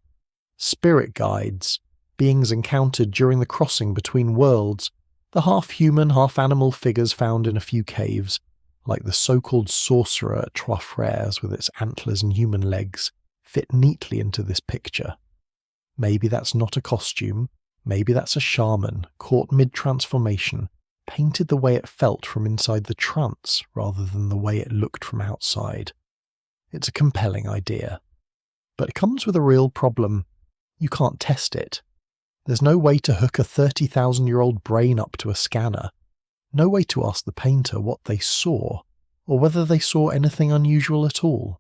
Spirit guides, beings encountered during the crossing between worlds, the half-human, half-animal figures found in a few caves, like the so-called sorcerer at Trois Frères with its antlers and human legs, fit neatly into this picture. Maybe that's not a costume, maybe that's a shaman, caught mid-transformation, painted the way it felt from inside the trance rather than the way it looked from outside. It's a compelling idea. But it comes with a real problem. You can't test it. There's no way to hook a 30,000-year-old brain up to a scanner. No way to ask the painter what they saw, or whether they saw anything unusual at all.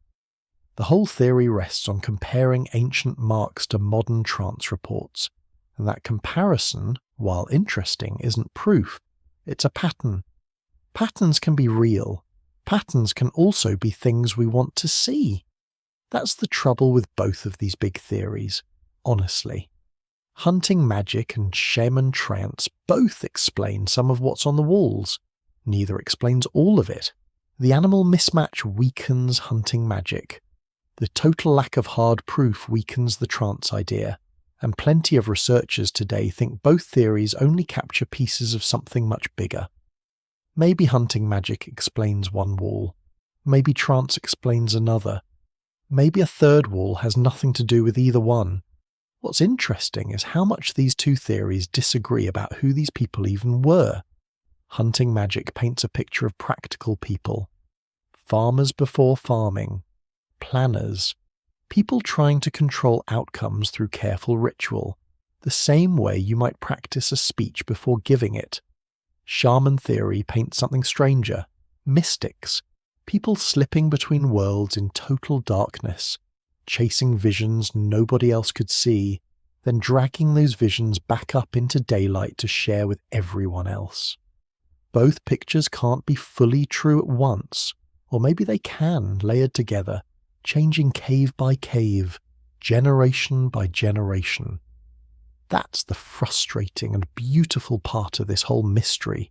The whole theory rests on comparing ancient marks to modern trance reports, and that comparison, while interesting, isn't proof. It's a pattern. Patterns can be real. Patterns can also be things we want to see. That's the trouble with both of these big theories, honestly. Hunting magic and shaman trance both explain some of what's on the walls. Neither explains all of it. The animal mismatch weakens hunting magic. The total lack of hard proof weakens the trance idea, and plenty of researchers today think both theories only capture pieces of something much bigger. Maybe hunting magic explains one wall. Maybe trance explains another. Maybe a third wall has nothing to do with either one. What's interesting is how much these two theories disagree about who these people even were. Hunting magic paints a picture of practical people. Farmers before farming. Planners. People trying to control outcomes through careful ritual, the same way you might practice a speech before giving it. Shaman theory paints something stranger. Mystics. People slipping between worlds in total darkness, chasing visions nobody else could see, then dragging those visions back up into daylight to share with everyone else. Both pictures can't be fully true at once, or maybe they can, layered together, changing cave by cave, generation by generation. That's the frustrating and beautiful part of this whole mystery.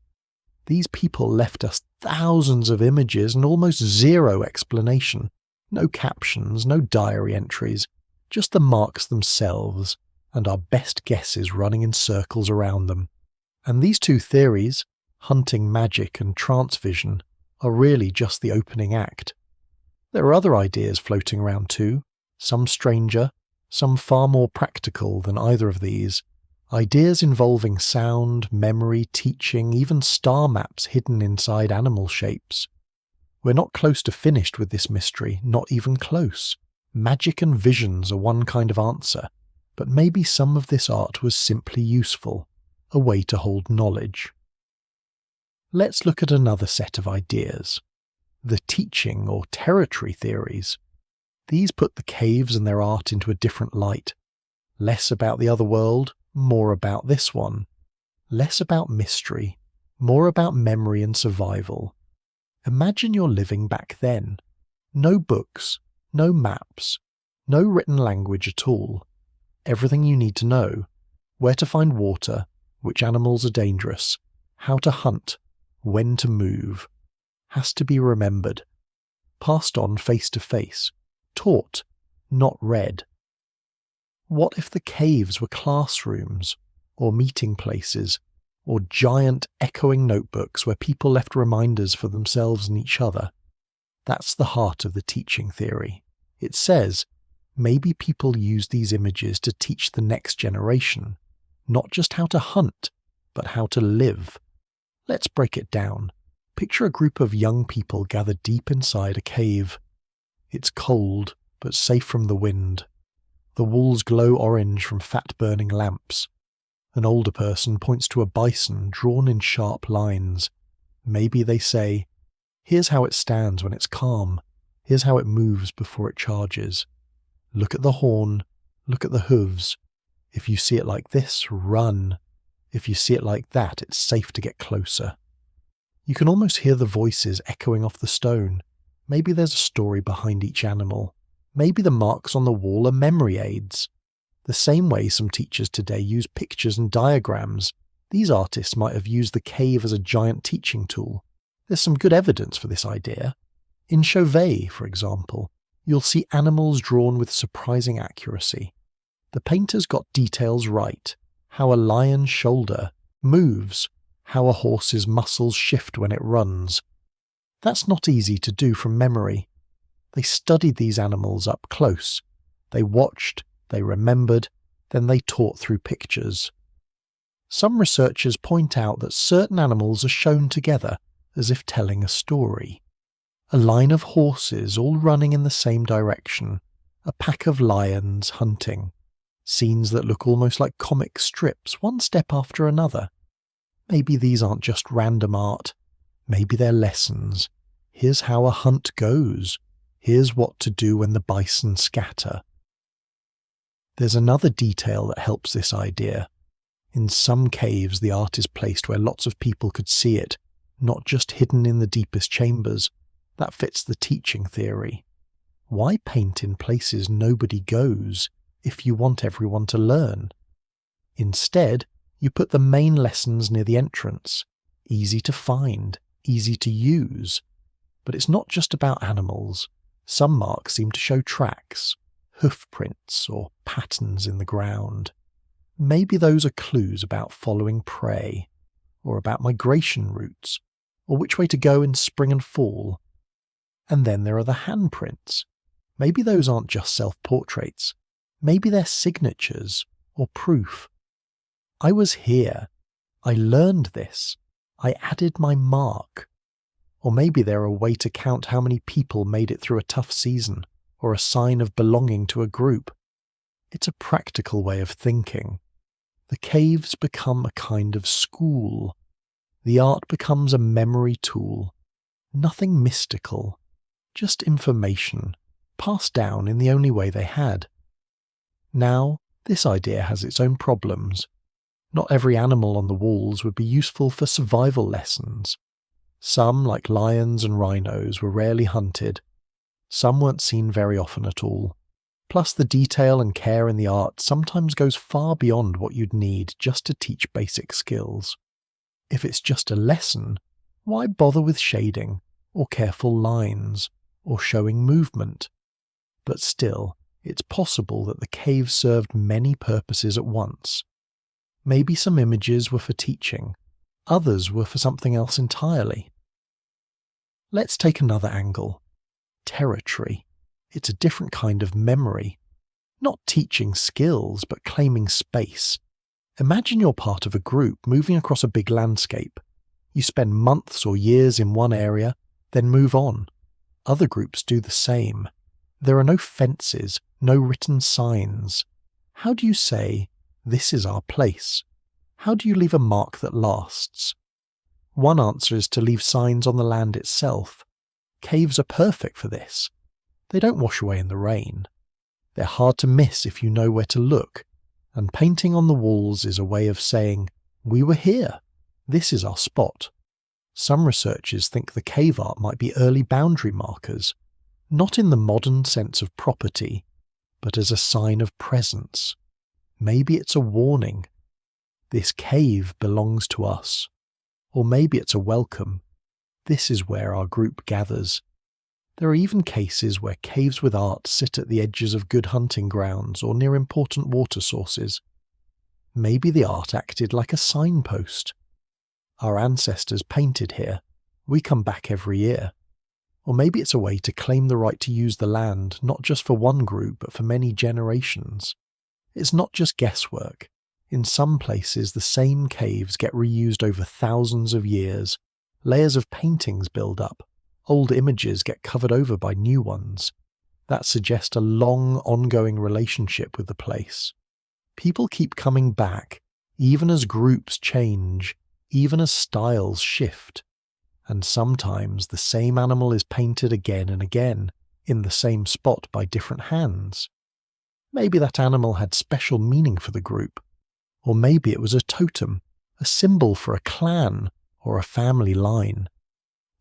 These people left us thousands of images and almost zero explanation. No captions, no diary entries, just the marks themselves, and our best guesses running in circles around them. And these two theories, hunting magic and trance vision, are really just the opening act. There are other ideas floating around too, some stranger, some far more practical than either of these. Ideas involving sound, memory, teaching, even star maps hidden inside animal shapes. We're not close to finished with this mystery, not even close. Magic and visions are one kind of answer, but maybe some of this art was simply useful, a way to hold knowledge. Let's look at another set of ideas. The teaching or territory theories. These put the caves and their art into a different light. Less about the other world, more about this one. Less about mystery, more about memory and survival. Imagine you're living back then. No books, no maps, no written language at all. Everything you need to know. Where to find water, which animals are dangerous, how to hunt, when to move. Has to be remembered. Passed on face to face. Taught, not read. What if the caves were classrooms, or meeting places, or giant echoing notebooks where people left reminders for themselves and each other? That's the heart of the teaching theory. It says, maybe people use these images to teach the next generation, not just how to hunt, but how to live. Let's break it down. Picture a group of young people gathered deep inside a cave. It's cold, but safe from the wind. The walls glow orange from fat-burning lamps. An older person points to a bison drawn in sharp lines. Maybe they say, "Here's how it stands when it's calm. Here's how it moves before it charges. Look at the horn. Look at the hooves. If you see it like this, run. If you see it like that, it's safe to get closer." You can almost hear the voices echoing off the stone. Maybe there's a story behind each animal. Maybe the marks on the wall are memory aids. The same way some teachers today use pictures and diagrams, these artists might have used the cave as a giant teaching tool. There's some good evidence for this idea. In Chauvet, for example, you'll see animals drawn with surprising accuracy. The painters got details right. How a lion's shoulder moves, how a horse's muscles shift when it runs. That's not easy to do from memory. They studied these animals up close. They watched, they remembered, then they taught through pictures. Some researchers point out that certain animals are shown together, as if telling a story. A line of horses all running in the same direction, a pack of lions hunting. Scenes that look almost like comic strips, one step after another. Maybe these aren't just random art. Maybe they're lessons. Here's how a hunt goes. Here's what to do when the bison scatter. There's another detail that helps this idea. In some caves, the art is placed where lots of people could see it, not just hidden in the deepest chambers. That fits the teaching theory. Why paint in places nobody goes if you want everyone to learn? Instead, you put the main lessons near the entrance. Easy to find, easy to use. But it's not just about animals. Some marks seem to show tracks, hoof prints, or patterns in the ground. Maybe those are clues about following prey, or about migration routes, or which way to go in spring and fall. And then there are the handprints. Maybe those aren't just self-portraits. Maybe they're signatures or proof. I was here. I learned this. I added my mark. Or maybe they're a way to count how many people made it through a tough season, or a sign of belonging to a group. It's a practical way of thinking. The caves become a kind of school. The art becomes a memory tool. Nothing mystical, just information, passed down in the only way they had. Now, this idea has its own problems. Not every animal on the walls would be useful for survival lessons. Some, like lions and rhinos, were rarely hunted. Some weren't seen very often at all. Plus, the detail and care in the art sometimes goes far beyond what you'd need just to teach basic skills. If it's just a lesson, why bother with shading, or careful lines, or showing movement? But still, it's possible that the cave served many purposes at once. Maybe some images were for teaching, others were for something else entirely. Let's take another angle. Territory. It's a different kind of memory. Not teaching skills, but claiming space. Imagine you're part of a group moving across a big landscape. You spend months or years in one area, then move on. Other groups do the same. There are no fences, no written signs. How do you say, "This is our place"? How do you leave a mark that lasts? One answer is to leave signs on the land itself. Caves are perfect for this. They don't wash away in the rain. They're hard to miss if you know where to look, and painting on the walls is a way of saying, "We were here. This is our spot." Some researchers think the cave art might be early boundary markers, not in the modern sense of property, but as a sign of presence. Maybe it's a warning. This cave belongs to us. Or maybe it's a welcome. This is where our group gathers. There are even cases where caves with art sit at the edges of good hunting grounds or near important water sources. Maybe the art acted like a signpost. Our ancestors painted here. We come back every year. Or maybe it's a way to claim the right to use the land, not just for one group, but for many generations. It's not just guesswork. In some places, the same caves get reused over thousands of years. Layers of paintings build up. Old images get covered over by new ones. That suggests a long, ongoing relationship with the place. People keep coming back, even as groups change, even as styles shift. And sometimes the same animal is painted again and again, in the same spot by different hands. Maybe that animal had special meaning for the group. Or maybe it was a totem, a symbol for a clan or a family line.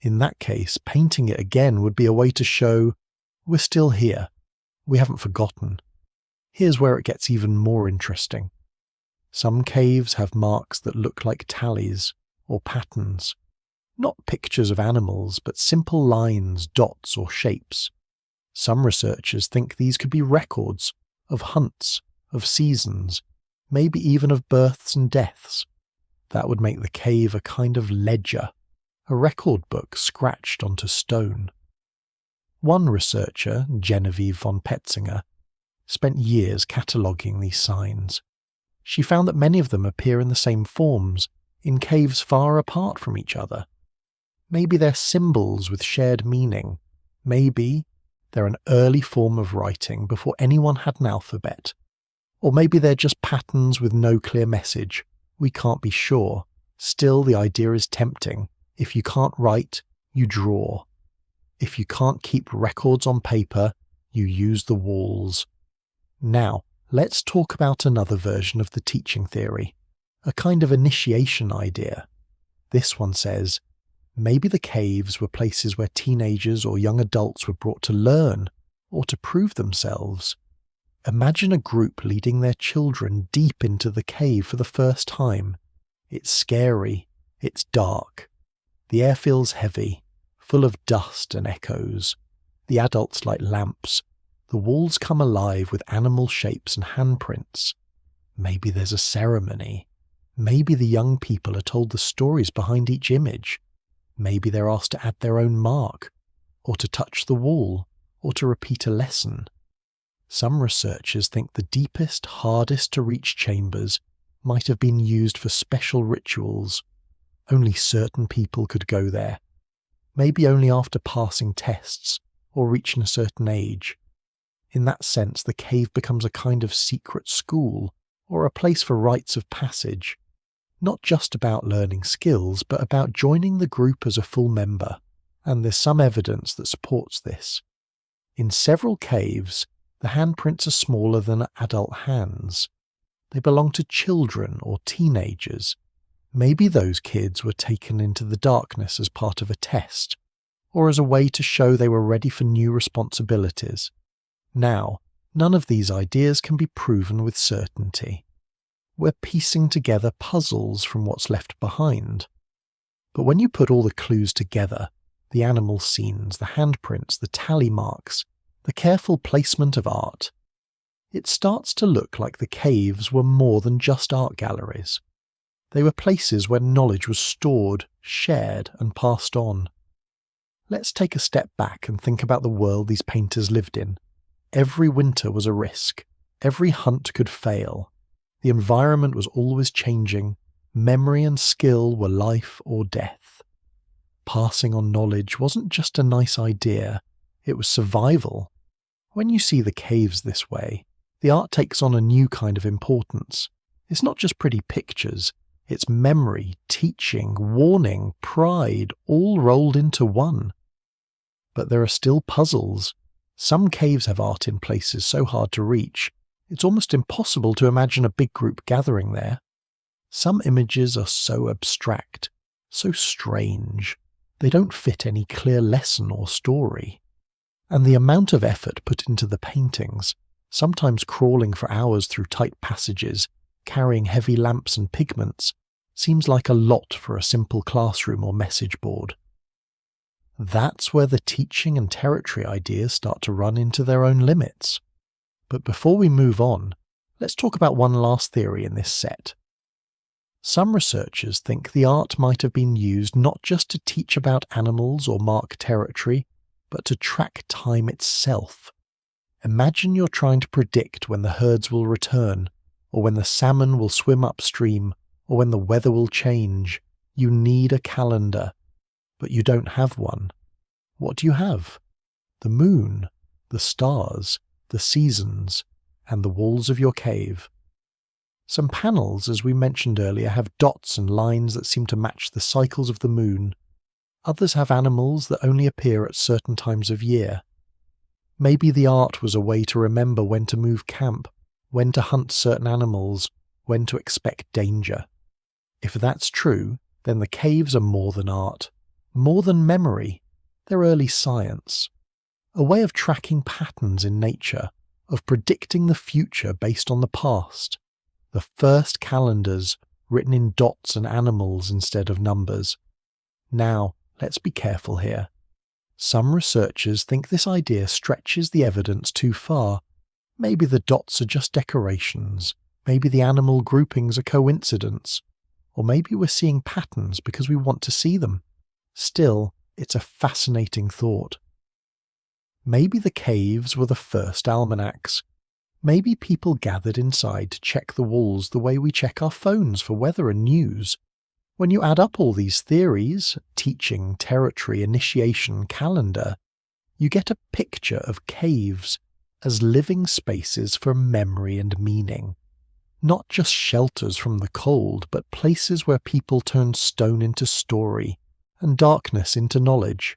In that case, painting it again would be a way to show, we're still here, we haven't forgotten. Here's where it gets even more interesting. Some caves have marks that look like tallies or patterns. Not pictures of animals, but simple lines, dots or shapes. Some researchers think these could be records of hunts, of seasons, maybe even of births and deaths. That would make the cave a kind of ledger, a record book scratched onto stone. One researcher, Genevieve von Petzinger, spent years cataloguing these signs. She found that many of them appear in the same forms, in caves far apart from each other. Maybe they're symbols with shared meaning. Maybe they're an early form of writing before anyone had an alphabet. Or maybe they're just patterns with no clear message. We can't be sure. Still, the idea is tempting. If you can't write, you draw. If you can't keep records on paper, you use the walls. Now, let's talk about another version of the teaching theory, a kind of initiation idea. This one says, maybe the caves were places where teenagers or young adults were brought to learn or to prove themselves. Imagine a group leading their children deep into the cave for the first time. It's scary. It's dark. The air feels heavy, full of dust and echoes. The adults light lamps. The walls come alive with animal shapes and handprints. Maybe there's a ceremony. Maybe the young people are told the stories behind each image. Maybe they're asked to add their own mark, or to touch the wall, or to repeat a lesson. Some researchers think the deepest, hardest to reach chambers might have been used for special rituals. Only certain people could go there, maybe only after passing tests or reaching a certain age. In that sense, the cave becomes a kind of secret school, or a place for rites of passage, not just about learning skills, but about joining the group as a full member, and there's some evidence that supports this. In several caves, the handprints are smaller than adult hands. They belong to children or teenagers. Maybe those kids were taken into the darkness as part of a test, or as a way to show they were ready for new responsibilities. Now, none of these ideas can be proven with certainty. We're piecing together puzzles from what's left behind. But when you put all the clues together, the animal scenes, the handprints, the tally marks, the careful placement of art, it starts to look like the caves were more than just art galleries. They were places where knowledge was stored, shared, and passed on. Let's take a step back and think about the world these painters lived in. Every winter was a risk. Every hunt could fail. The environment was always changing. Memory and skill were life or death. Passing on knowledge wasn't just a nice idea, it was survival. When you see the caves this way, the art takes on a new kind of importance. It's not just pretty pictures, it's memory, teaching, warning, pride, all rolled into one. But there are still puzzles. Some caves have art in places so hard to reach, it's almost impossible to imagine a big group gathering there. Some images are so abstract, so strange, they don't fit any clear lesson or story. And the amount of effort put into the paintings, sometimes crawling for hours through tight passages, carrying heavy lamps and pigments, seems like a lot for a simple classroom or message board. That's where the teaching and territory ideas start to run into their own limits. But before we move on, let's talk about one last theory in this set. Some researchers think the art might have been used not just to teach about animals or mark territory, but to track time itself. Imagine you're trying to predict when the herds will return, or when the salmon will swim upstream, or when the weather will change. You need a calendar, but you don't have one. What do you have? The moon, the stars, the seasons, and the walls of your cave. Some panels, as we mentioned earlier, have dots and lines that seem to match the cycles of the moon. Others have animals that only appear at certain times of year. Maybe the art was a way to remember when to move camp, when to hunt certain animals, when to expect danger. If that's true, then the caves are more than art, more than memory. They're early science. A way of tracking patterns in nature, of predicting the future based on the past. The first calendars written in dots and animals instead of numbers. Now, let's be careful here. Some researchers think this idea stretches the evidence too far. Maybe the dots are just decorations. Maybe the animal groupings are coincidence. Or maybe we're seeing patterns because we want to see them. Still, it's a fascinating thought. Maybe the caves were the first almanacs. Maybe people gathered inside to check the walls the way we check our phones for weather and news. When you add up all these theories, teaching, territory, initiation, calendar, you get a picture of caves as living spaces for memory and meaning. Not just shelters from the cold, but places where people turn stone into story and darkness into knowledge.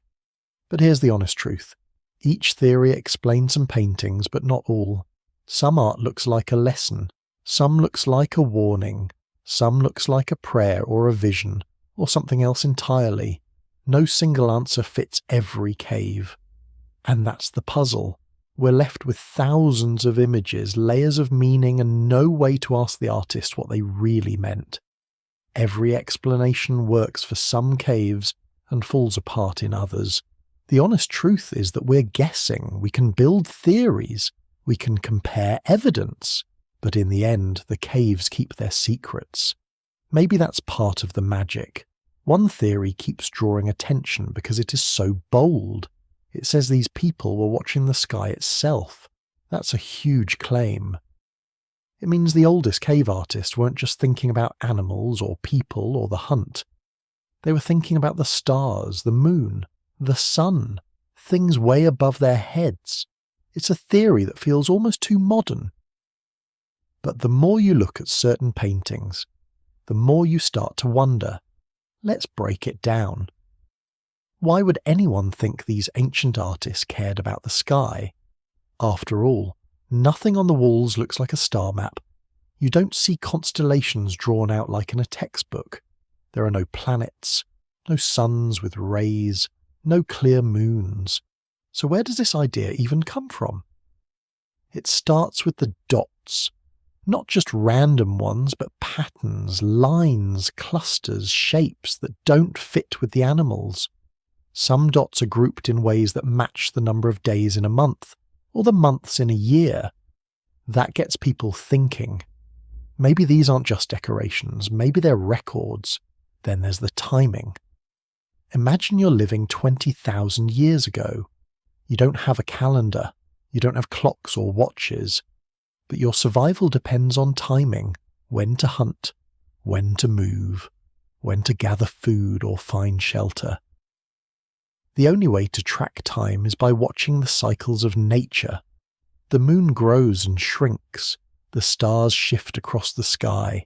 But here's the honest truth. Each theory explains some paintings, but not all. Some art looks like a lesson, some looks like a warning, some looks like a prayer or a vision, or something else entirely. No single answer fits every cave. And that's the puzzle. We're left with thousands of images, layers of meaning, and no way to ask the artist what they really meant. Every explanation works for some caves and falls apart in others. The honest truth is that we're guessing. We can build theories. We can compare evidence. But in the end, the caves keep their secrets. Maybe that's part of the magic. One theory keeps drawing attention because it is so bold. It says these people were watching the sky itself. That's a huge claim. It means the oldest cave artists weren't just thinking about animals or people or the hunt. They were thinking about the stars, the moon, the sun, things way above their heads. It's a theory that feels almost too modern. But the more you look at certain paintings, the more you start to wonder. Let's break it down. Why would anyone think these ancient artists cared about the sky? After all, nothing on the walls looks like a star map. You don't see constellations drawn out like in a textbook. There are no planets, no suns with rays, no clear moons. So where does this idea even come from? It starts with the dots. Not just random ones, but patterns, lines, clusters, shapes that don't fit with the animals. Some dots are grouped in ways that match the number of days in a month, or the months in a year. That gets people thinking. Maybe these aren't just decorations, maybe they're records. Then there's the timing. Imagine you're living 20,000 years ago. You don't have a calendar, you don't have clocks or watches, but your survival depends on timing, when to hunt, when to move, when to gather food or find shelter. The only way to track time is by watching the cycles of nature. The moon grows and shrinks, the stars shift across the sky,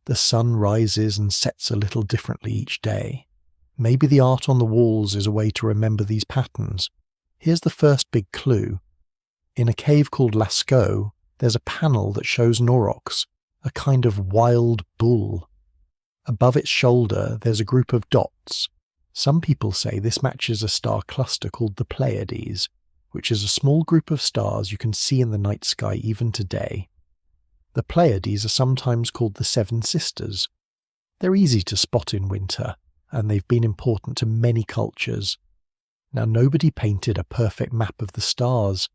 the sun rises and sets a little differently each day. Maybe the art on the walls is a way to remember these patterns. Here's the first big clue. In a cave called Lascaux, there's a panel that shows an aurochs, a kind of wild bull. Above its shoulder, there's a group of dots. Some people say this matches a star cluster called the Pleiades, which is a small group of stars you can see in the night sky even today. The Pleiades are sometimes called the Seven Sisters. They're easy to spot in winter, and they've been important to many cultures. Now, nobody painted a perfect map of the stars,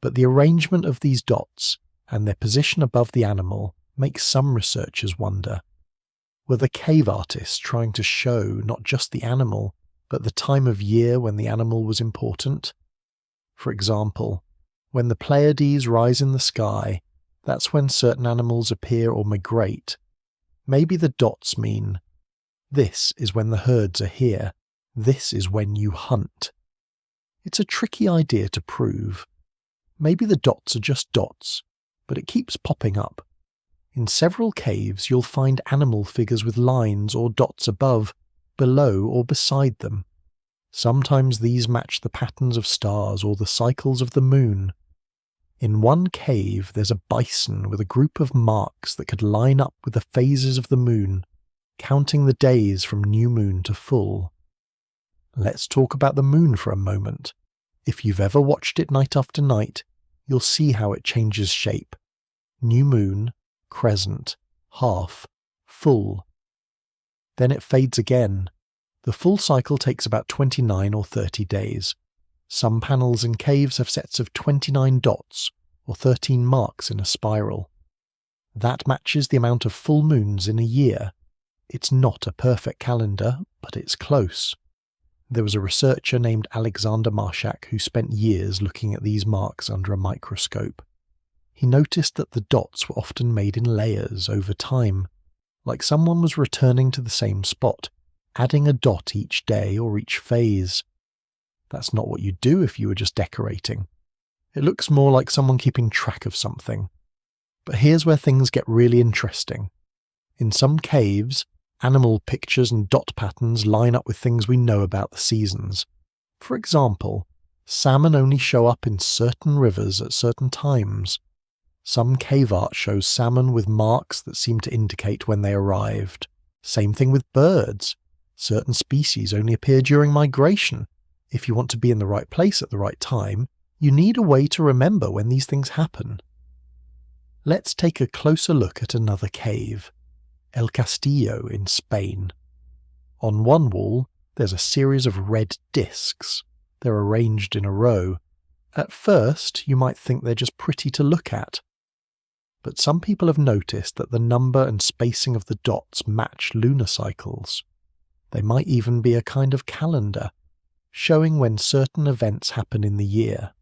but the arrangement of these dots and their position above the animal makes some researchers wonder. Were the cave artists trying to show not just the animal, but the time of year when the animal was important? For example, when the Pleiades rise in the sky, that's when certain animals appear or migrate. Maybe the dots mean, this is when the herds are here, this is when you hunt. It's a tricky idea to prove. Maybe the dots are just dots, but it keeps popping up. In several caves you'll find animal figures with lines or dots above, below or beside them. Sometimes these match the patterns of stars or the cycles of the moon. In one cave there's a bison with a group of marks that could line up with the phases of the moon, counting the days from new moon to full. Let's talk about the moon for a moment. If you've ever watched it night after night, you'll see how it changes shape. New moon, crescent, half, full. Then it fades again. The full cycle takes about 29 or 30 days. Some panels in caves have sets of 29 dots, or 13 marks in a spiral. That matches the amount of full moons in a year. It's not a perfect calendar, but it's close. There was a researcher named Alexander Marshak who spent years looking at these marks under a microscope. He noticed that the dots were often made in layers over time, like someone was returning to the same spot, adding a dot each day or each phase. That's not what you'd do if you were just decorating. It looks more like someone keeping track of something. But here's where things get really interesting. In some caves, animal pictures and dot patterns line up with things we know about the seasons. For example, salmon only show up in certain rivers at certain times. Some cave art shows salmon with marks that seem to indicate when they arrived. Same thing with birds. Certain species only appear during migration. If you want to be in the right place at the right time, you need a way to remember when these things happen. Let's take a closer look at another cave, El Castillo in Spain. On one wall, there's a series of red discs. They're arranged in a row. At first, you might think they're just pretty to look at. But some people have noticed that the number and spacing of the dots match lunar cycles. They might even be a kind of calendar, showing when certain events happen in the year.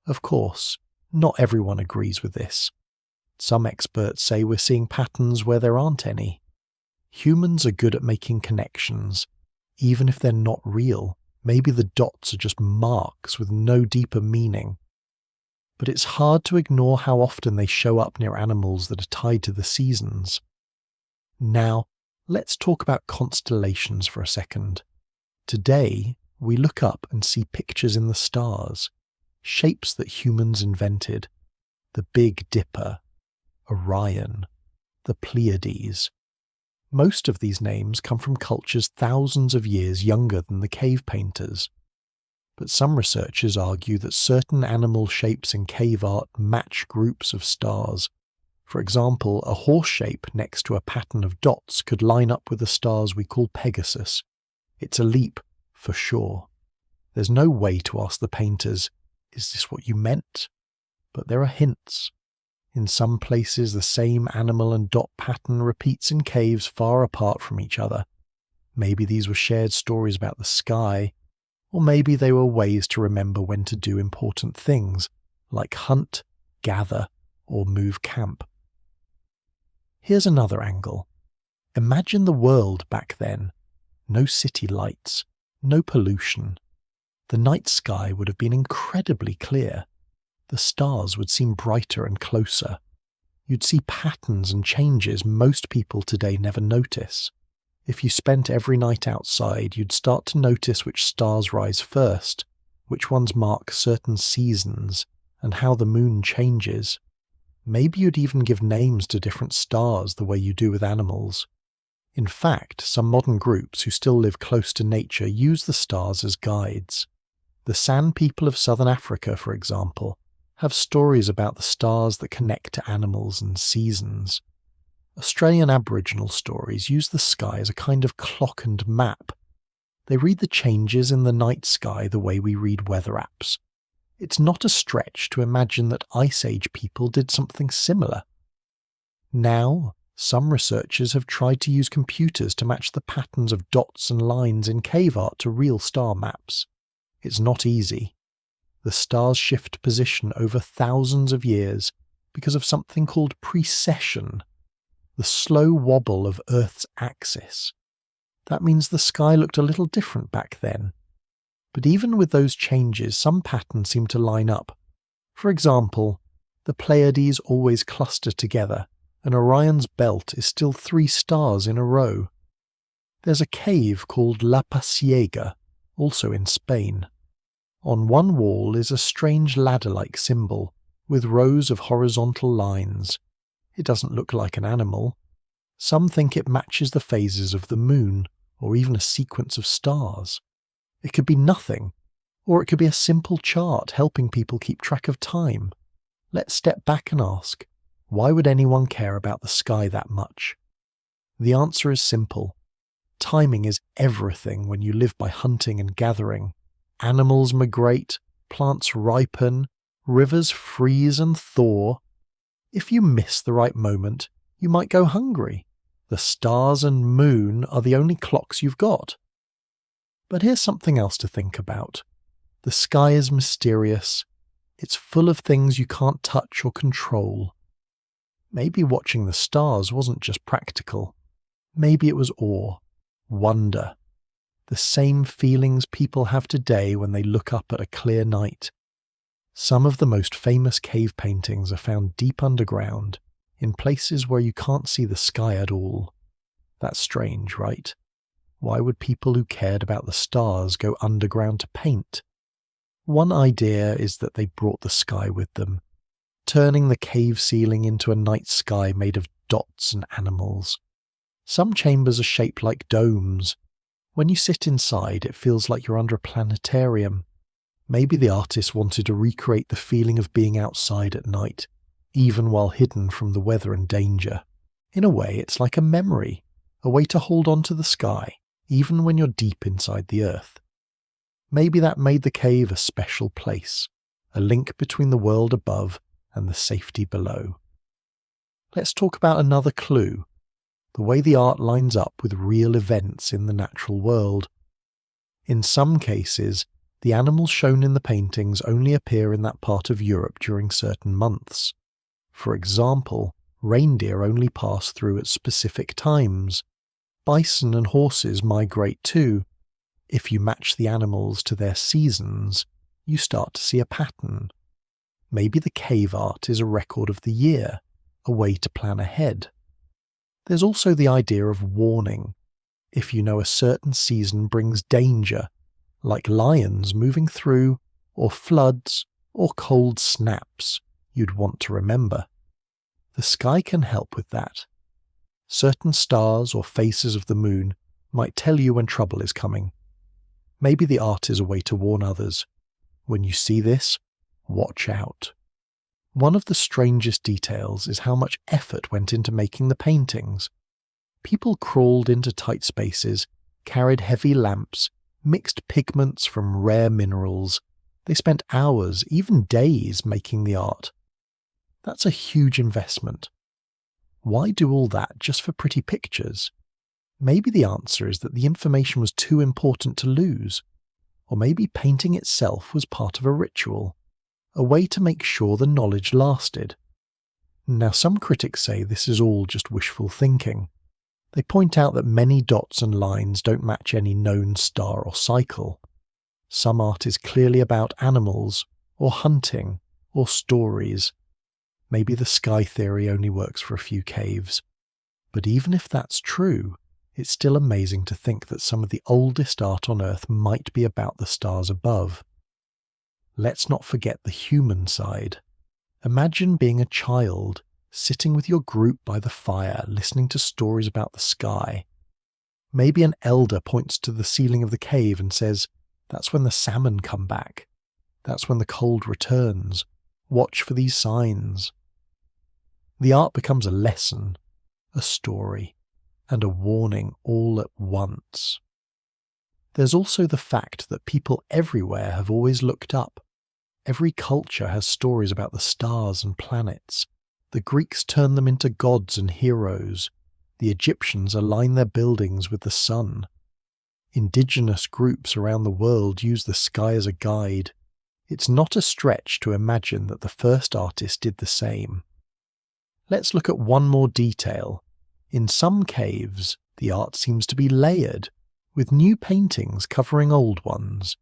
Of course, not everyone agrees with this. Some experts say we're seeing patterns where there aren't any. Humans are good at making connections, even if they're not real. Maybe the dots are just marks with no deeper meaning. But it's hard to ignore how often they show up near animals that are tied to the seasons. Now, let's talk about constellations for a second. Today, we look up and see pictures in the stars, shapes that humans invented. The Big Dipper, Orion, the Pleiades. Most of these names come from cultures thousands of years younger than the cave painters. But some researchers argue that certain animal shapes in cave art match groups of stars. For example, a horse shape next to a pattern of dots could line up with the stars we call Pegasus. It's a leap, for sure. There's no way to ask the painters, is this what you meant? But there are hints. In some places, the same animal and dot pattern repeats in caves far apart from each other. Maybe these were shared stories about the sky, or maybe they were ways to remember when to do important things, like hunt, gather, or move camp. Here's another angle. Imagine the world back then. No city lights, no pollution. The night sky would have been incredibly clear. The stars would seem brighter and closer. You'd see patterns and changes most people today never notice. If you spent every night outside, you'd start to notice which stars rise first, which ones mark certain seasons, and how the moon changes. Maybe you'd even give names to different stars the way you do with animals. In fact, some modern groups who still live close to nature use the stars as guides. The San people of southern Africa, for example, have stories about the stars that connect to animals and seasons. Australian Aboriginal stories use the sky as a kind of clock and map. They read the changes in the night sky the way we read weather apps. It's not a stretch to imagine that Ice Age people did something similar. Now, some researchers have tried to use computers to match the patterns of dots and lines in cave art to real star maps. It's not easy. The stars shift position over thousands of years because of something called precession, the slow wobble of Earth's axis. That means the sky looked a little different back then. But even with those changes, some patterns seem to line up. For example, the Pleiades always cluster together, and Orion's belt is still 3 stars in a row. There's a cave called La Pasiega, also in Spain. On one wall is a strange ladder-like symbol, with rows of horizontal lines. It doesn't look like an animal. Some think it matches the phases of the moon, or even a sequence of stars. It could be nothing, or it could be a simple chart helping people keep track of time. Let's step back and ask, why would anyone care about the sky that much? The answer is simple. Timing is everything when you live by hunting and gathering. Animals migrate, plants ripen, rivers freeze and thaw. If you miss the right moment, you might go hungry. The stars and moon are the only clocks you've got. But here's something else to think about. The sky is mysterious. It's full of things you can't touch or control. Maybe watching the stars wasn't just practical. Maybe it was awe, wonder, the same feelings people have today when they look up at a clear night. Some of the most famous cave paintings are found deep underground, in places where you can't see the sky at all. That's strange, right? Why would people who cared about the stars go underground to paint? One idea is that they brought the sky with them, turning the cave ceiling into a night sky made of dots and animals. Some chambers are shaped like domes. When you sit inside, it feels like you're under a planetarium. Maybe the artist wanted to recreate the feeling of being outside at night, even while hidden from the weather and danger. In a way, it's like a memory, a way to hold on to the sky, even when you're deep inside the earth. Maybe that made the cave a special place, a link between the world above and the safety below. Let's talk about another clue. the way the art lines up with real events in the natural world. In some cases, the animals shown in the paintings only appear in that part of Europe during certain months. For example, reindeer only pass through at specific times. Bison and horses migrate too. If you match the animals to their seasons, you start to see a pattern. Maybe the cave art is a record of the year, a way to plan ahead. There's also the idea of warning. If you know a certain season brings danger, like lions moving through, or floods, or cold snaps, you'd want to remember. The sky can help with that. Certain stars or phases of the moon might tell you when trouble is coming. Maybe the art is a way to warn others. When you see this, watch out. One of the strangest details is how much effort went into making the paintings. People crawled into tight spaces, carried heavy lamps, mixed pigments from rare minerals. They spent hours, even days, making the art. That's a huge investment. Why do all that just for pretty pictures? Maybe the answer is that the information was too important to lose. Or maybe painting itself was part of a ritual, a way to make sure the knowledge lasted. Now, some critics say this is all just wishful thinking. They point out that many dots and lines don't match any known star or cycle. Some art is clearly about animals, or hunting, or stories. Maybe the sky theory only works for a few caves. But even if that's true, it's still amazing to think that some of the oldest art on Earth might be about the stars above. Let's not forget the human side. Imagine being a child, sitting with your group by the fire, listening to stories about the sky. Maybe an elder points to the ceiling of the cave and says, "That's when the salmon come back. That's when the cold returns. Watch for these signs." The art becomes a lesson, a story, and a warning all at once. There's also the fact that people everywhere have always looked up. Every culture has stories about the stars and planets. The Greeks turned them into gods and heroes. The Egyptians aligned their buildings with the sun. Indigenous groups around the world use the sky as a guide. It's not a stretch to imagine that the first artist did the same. Let's look at one more detail. In some caves, the art seems to be layered, with new paintings covering old ones.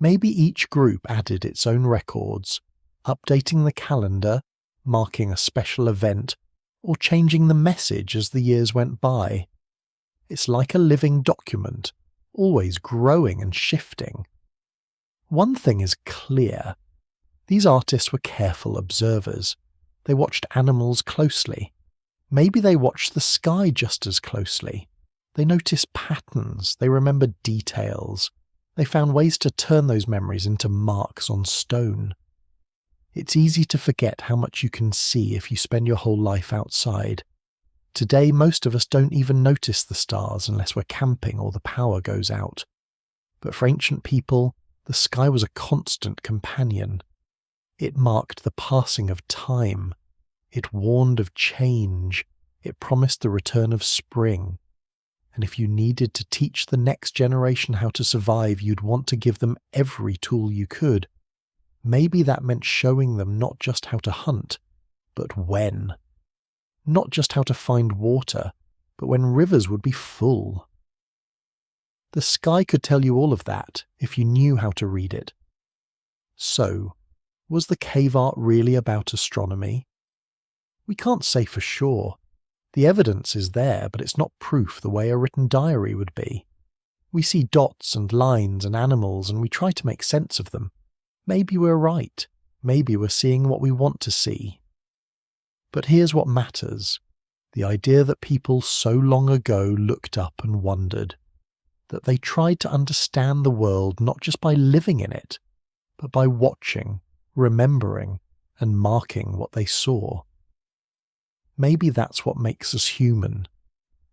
Maybe each group added its own records, updating the calendar, marking a special event, or changing the message as the years went by. It's like a living document, always growing and shifting. One thing is clear. These artists were careful observers. They watched animals closely. Maybe they watched the sky just as closely. They noticed patterns. They remembered details. They found ways to turn those memories into marks on stone. It's easy to forget how much you can see if you spend your whole life outside. Today, most of us don't even notice the stars unless we're camping or the power goes out. But for ancient people, the sky was a constant companion. It marked the passing of time. It warned of change. It promised the return of spring. And if you needed to teach the next generation how to survive, you'd want to give them every tool you could. Maybe that meant showing them not just how to hunt, but when. Not just how to find water, but when rivers would be full. The sky could tell you all of that if you knew how to read it. So, was the cave art really about astronomy? We can't say for sure. The evidence is there, but it's not proof the way a written diary would be. We see dots and lines and animals and we try to make sense of them. Maybe we're right. Maybe we're seeing what we want to see. But here's what matters. The idea that people so long ago looked up and wondered. That they tried to understand the world not just by living in it, but by watching, remembering, and marking what they saw. Maybe that's what makes us human.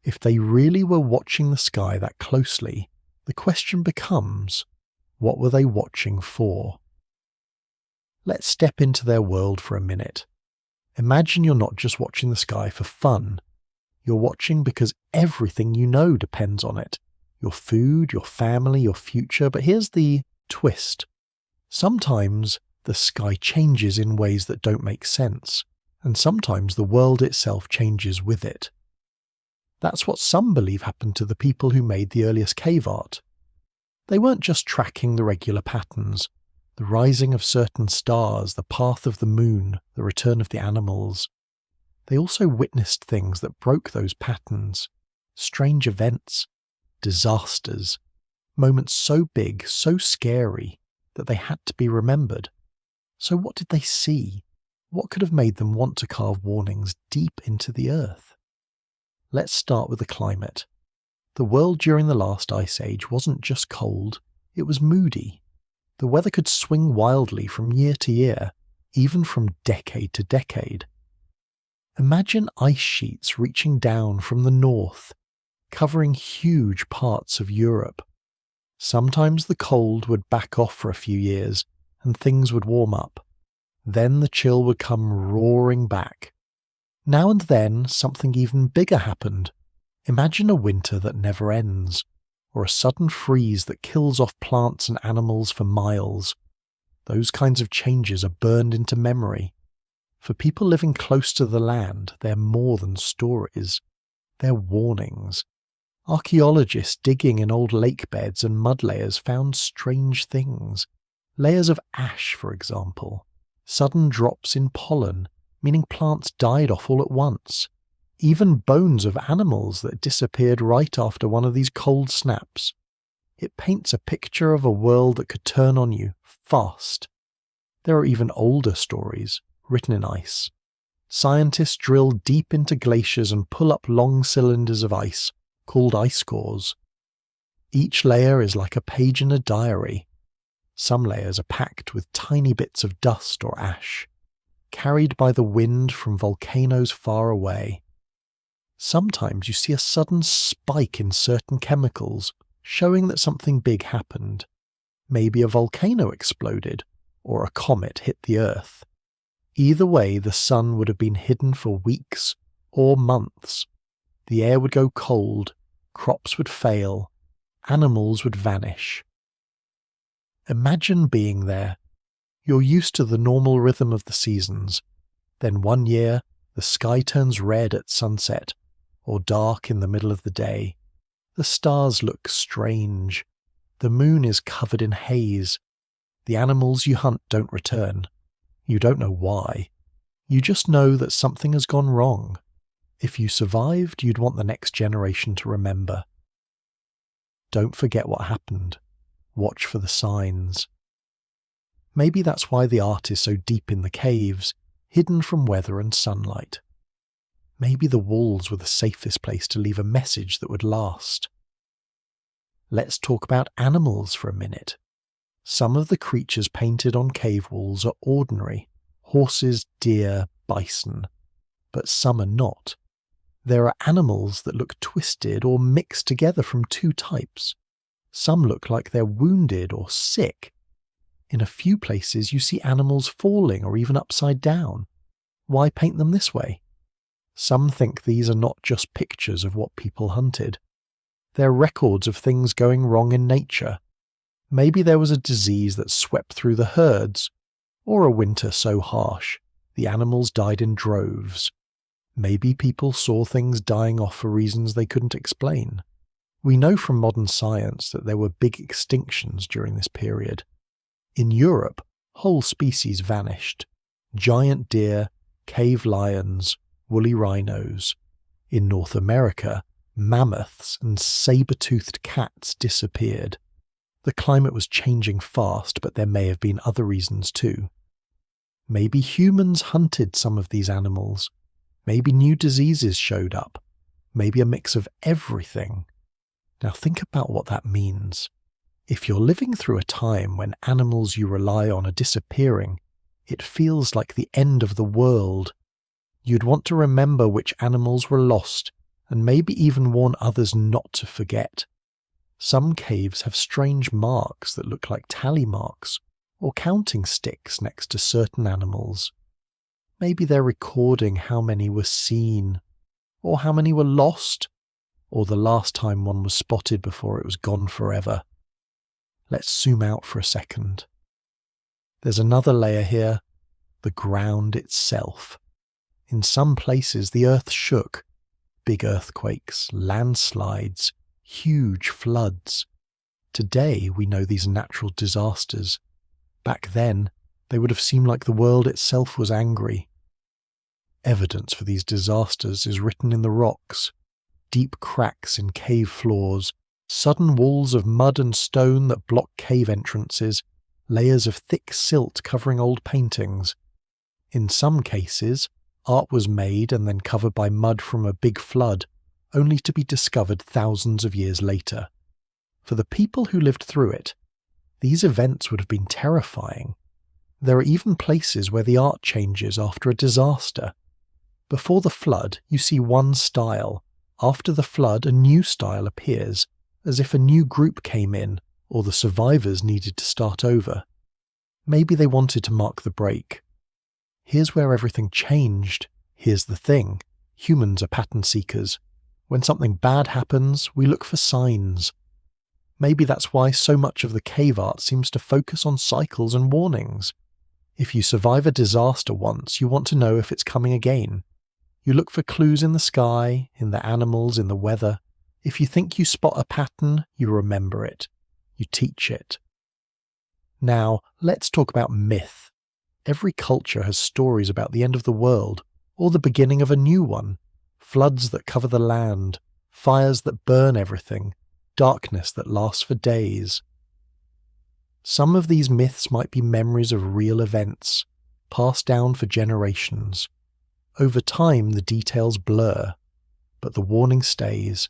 If they really were watching the sky that closely, the question becomes, what were they watching for? Let's step into their world for a minute. Imagine you're not just watching the sky for fun. You're watching because everything you know depends on it. Your food, your family, your future. But here's the twist. Sometimes the sky changes in ways that don't make sense, and sometimes the world itself changes with it. That's what some believe happened to the people who made the earliest cave art. They weren't just tracking the regular patterns, the rising of certain stars, the path of the moon, the return of the animals. They also witnessed things that broke those patterns, strange events, disasters, moments so big, so scary, that they had to be remembered. So what did they see? What could have made them want to carve warnings deep into the earth? Let's start with the climate. The world during the last ice age wasn't just cold, it was moody. The weather could swing wildly from year to year, even from decade to decade. Imagine ice sheets reaching down from the north, covering huge parts of Europe. Sometimes the cold would back off for a few years and things would warm up. Then the chill would come roaring back. Now and then something even bigger happened. Imagine a winter that never ends, or a sudden freeze that kills off plants and animals for miles. Those kinds of changes are burned into memory. For people living close to the land, they're more than stories. They're warnings. Archaeologists digging in old lake beds and mud layers found strange things. Layers of ash, for example. Sudden drops in pollen, meaning plants died off all at once. Even bones of animals that disappeared right after one of these cold snaps. It paints a picture of a world that could turn on you fast. There are even older stories, written in ice. Scientists drill deep into glaciers and pull up long cylinders of ice, called ice cores. Each layer is like a page in a diary. Some layers are packed with tiny bits of dust or ash, carried by the wind from volcanoes far away. Sometimes you see a sudden spike in certain chemicals, showing that something big happened. Maybe a volcano exploded, or a comet hit the Earth. Either way, the sun would have been hidden for weeks or months. The air would go cold, crops would fail, animals would vanish. Imagine being there. You're used to the normal rhythm of the seasons. Then one year, the sky turns red at sunset, or dark in the middle of the day. The stars look strange. The moon is covered in haze. The animals you hunt don't return. You don't know why. You just know that something has gone wrong. If you survived, you'd want the next generation to remember. Don't forget what happened. Watch for the signs. Maybe that's why the art is so deep in the caves, hidden from weather and sunlight. Maybe the walls were the safest place to leave a message that would last. Let's talk about animals for a minute. Some of the creatures painted on cave walls are ordinary, horses, deer, bison, but some are not. There are animals that look twisted or mixed together from two types. Some look like they're wounded or sick. In a few places you see animals falling or even upside down. Why paint them this way? Some think these are not just pictures of what people hunted. They're records of things going wrong in nature. Maybe there was a disease that swept through the herds, or a winter so harsh the animals died in droves. Maybe people saw things dying off for reasons they couldn't explain. We know from modern science that there were big extinctions during this period. In Europe, whole species vanished. Giant deer, cave lions, woolly rhinos. In North America, mammoths and saber-toothed cats disappeared. The climate was changing fast, but there may have been other reasons too. Maybe humans hunted some of these animals. Maybe new diseases showed up. Maybe a mix of everything. Now think about what that means. If you're living through a time when animals you rely on are disappearing, it feels like the end of the world. You'd want to remember which animals were lost, and maybe even warn others not to forget. Some caves have strange marks that look like tally marks, or counting sticks next to certain animals. Maybe they're recording how many were seen, Or how many were lost? Or the last time one was spotted before it was gone forever? Let's zoom out for a second. There's another layer here, the ground itself. In some places the earth shook. Big earthquakes, landslides, huge floods. Today we know these are natural disasters. Back then, they would have seemed like the world itself was angry. Evidence for these disasters is written in the rocks. Deep cracks in cave floors, sudden walls of mud and stone that block cave entrances, layers of thick silt covering old paintings. In some cases, art was made and then covered by mud from a big flood, only to be discovered thousands of years later. For the people who lived through it, these events would have been terrifying. There are even places where the art changes after a disaster. Before the flood, you see one style. After the flood, a new style appears, as if a new group came in, or the survivors needed to start over. Maybe they wanted to mark the break. Here's where everything changed. Here's the thing. Humans are pattern seekers. When something bad happens, we look for signs. Maybe that's why so much of the cave art seems to focus on cycles and warnings. If you survive a disaster once, you want to know if it's coming again. You look for clues in the sky, in the animals, in the weather. If you think you spot a pattern, you remember it. You teach it. Now, let's talk about myth. Every culture has stories about the end of the world, or the beginning of a new one. Floods that cover the land, fires that burn everything, darkness that lasts for days. Some of these myths might be memories of real events, passed down for generations. Over time, the details blur, but the warning stays.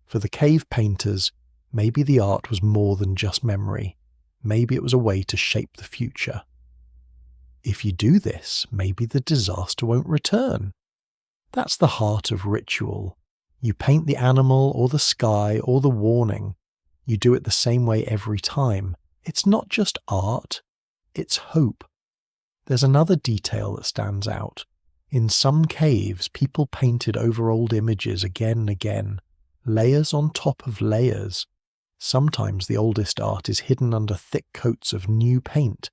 For the cave painters, maybe the art was more than just memory. Maybe it was a way to shape the future. If you do this, maybe the disaster won't return. That's the heart of ritual. You paint the animal or the sky or the warning. You do it the same way every time. It's not just art, it's hope. There's another detail that stands out. In some caves, people painted over old images again and again, layers on top of layers. Sometimes the oldest art is hidden under thick coats of new paint.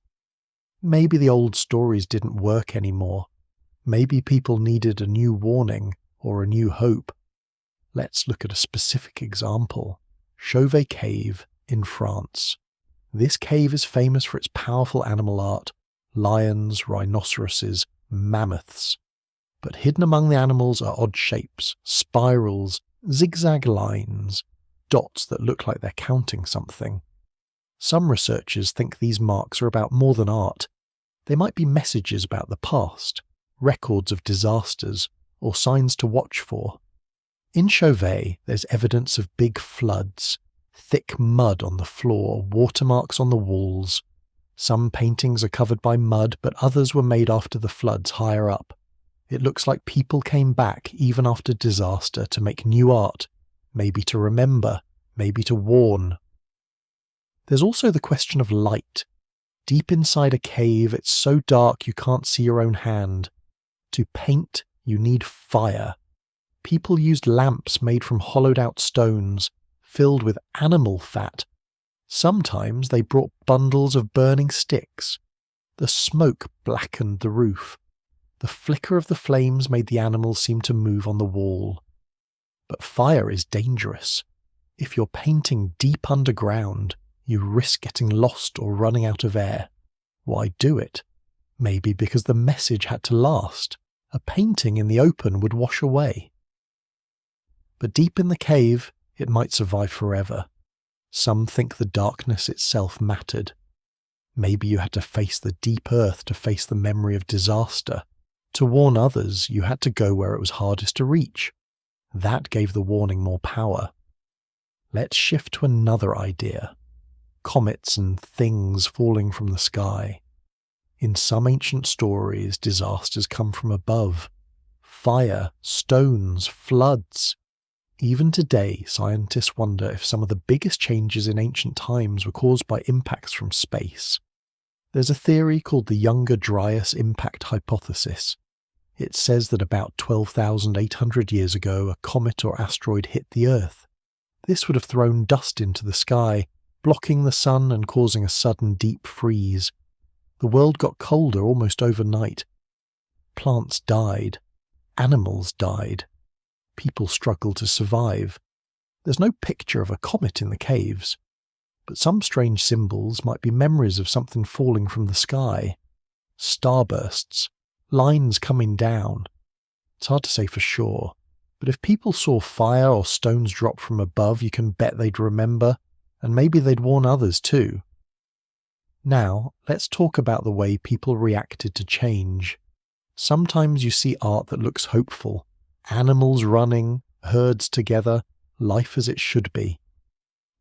Maybe the old stories didn't work anymore. Maybe people needed a new warning or a new hope. Let's look at a specific example. Chauvet Cave in France. This cave is famous for its powerful animal art, lions, rhinoceroses, mammoths. But hidden among the animals are odd shapes, spirals, zigzag lines, dots that look like they're counting something. Some researchers think these marks are about more than art. They might be messages about the past, records of disasters, or signs to watch for. In Chauvet, there's evidence of big floods, thick mud on the floor, watermarks on the walls. Some paintings are covered by mud, but others were made after the floods higher up. It looks like people came back even after disaster to make new art, maybe to remember, maybe to warn. There's also the question of light. Deep inside a cave, it's so dark you can't see your own hand. To paint, you need fire. People used lamps made from hollowed-out stones, filled with animal fat. Sometimes they brought bundles of burning sticks. The smoke blackened the roof. The flicker of the flames made the animals seem to move on the wall. But fire is dangerous. If you're painting deep underground, you risk getting lost or running out of air. Why do it? Maybe because the message had to last. A painting in the open would wash away. But deep in the cave, it might survive forever. Some think the darkness itself mattered. Maybe you had to face the deep earth to face the memory of disaster. To warn others, you had to go where it was hardest to reach. That gave the warning more power. Let's shift to another idea. Comets and things falling from the sky. In some ancient stories, disasters come from above. Fire, stones, floods. Even today, scientists wonder if some of the biggest changes in ancient times were caused by impacts from space. There's a theory called the Younger Dryas impact hypothesis. It says that about 12,800 years ago a comet or asteroid hit the Earth. This would have thrown dust into the sky, blocking the sun and causing a sudden deep freeze. The world got colder almost overnight. Plants died. Animals died. People struggled to survive. There's no picture of a comet in the caves, but some strange symbols might be memories of something falling from the sky. Starbursts, lines coming down. It's hard to say for sure, but if people saw fire or stones drop from above, you can bet they'd remember, and maybe they'd warn others too. Now, let's talk about the way people reacted to change. Sometimes you see art that looks hopeful. Animals running, herds together, life as it should be.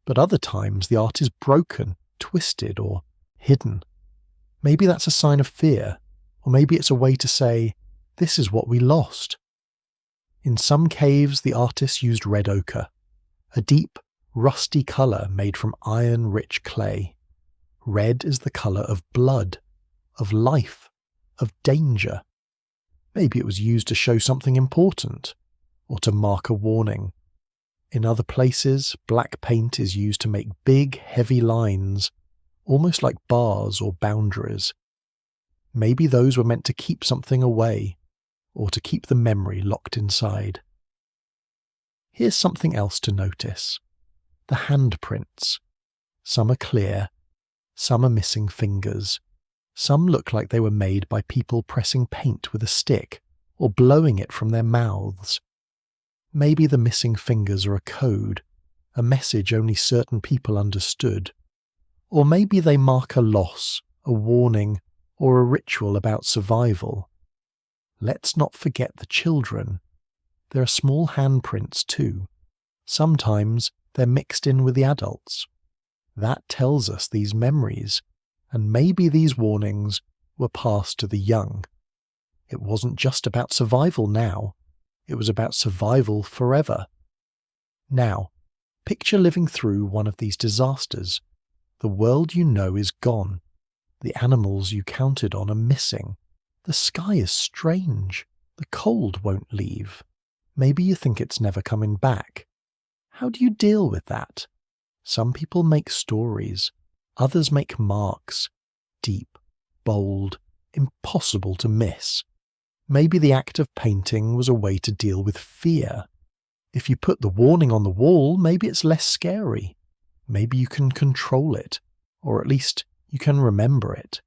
But other times the art is broken, twisted, or hidden. Maybe that's a sign of fear, or maybe it's a way to say, this is what we lost. In some caves the artists used red ochre, a deep, rusty colour made from iron-rich clay. Red is the colour of blood, of life, of danger. Maybe it was used to show something important, or to mark a warning. In other places, black paint is used to make big, heavy lines, almost like bars or boundaries. Maybe those were meant to keep something away, or to keep the memory locked inside. Here's something else to notice. The handprints. Some are clear, some are missing fingers. Some look like they were made by people pressing paint with a stick, or blowing it from their mouths. Maybe the missing fingers are a code, a message only certain people understood. Or maybe they mark a loss, a warning, or a ritual about survival. Let's not forget the children. There are small handprints too. Sometimes they're mixed in with the adults. That tells us these memories, and maybe these warnings were passed to the young. It wasn't just about survival now. It was about survival forever. Now, picture living through one of these disasters. The world you know is gone. The animals you counted on are missing. The sky is strange. The cold won't leave. Maybe you think it's never coming back. How do you deal with that? Some people make stories. Others make marks. Deep, bold, impossible to miss. Maybe the act of painting was a way to deal with fear. If you put the warning on the wall, maybe it's less scary. Maybe you can control it, or at least you can remember it.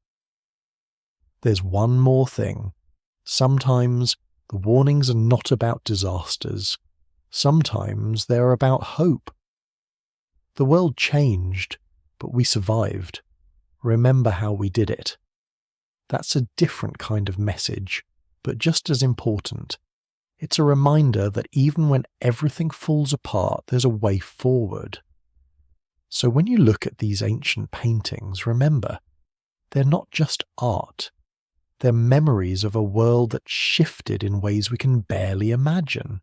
There's one more thing. Sometimes the warnings are not about disasters. Sometimes they're about hope. The world changed, but we survived. Remember how we did it. That's a different kind of message, but just as important. It's a reminder that even when everything falls apart, there's a way forward. So when you look at these ancient paintings, remember, they're not just art. They're memories of a world that shifted in ways we can barely imagine.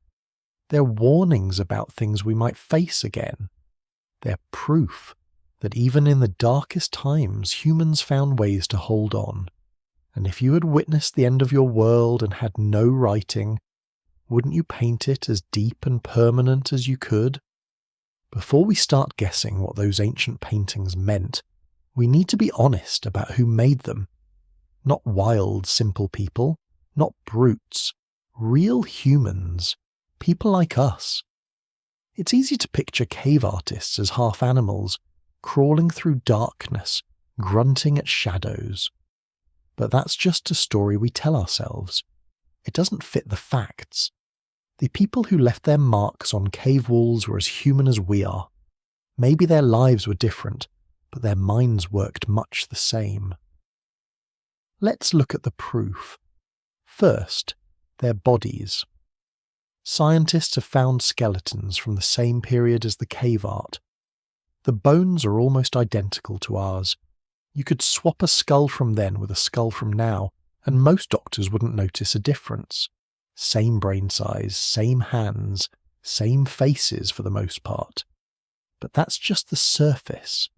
They're warnings about things we might face again. They're proof that even in the darkest times, humans found ways to hold on. And if you had witnessed the end of your world and had no writing, wouldn't you paint it as deep and permanent as you could? Before we start guessing what those ancient paintings meant, we need to be honest about who made them. Not wild, simple people, not brutes, real humans, people like us. It's easy to picture cave artists as half animals, crawling through darkness, grunting at shadows. But that's just a story we tell ourselves. It doesn't fit the facts. The people who left their marks on cave walls were as human as we are. Maybe their lives were different, but their minds worked much the same. Let's look at the proof. First, their bodies. Scientists have found skeletons from the same period as the cave art. The bones are almost identical to ours. You could swap a skull from then with a skull from now, and most doctors wouldn't notice a difference. Same brain size, same hands, same faces for the most part. But that's just the surface.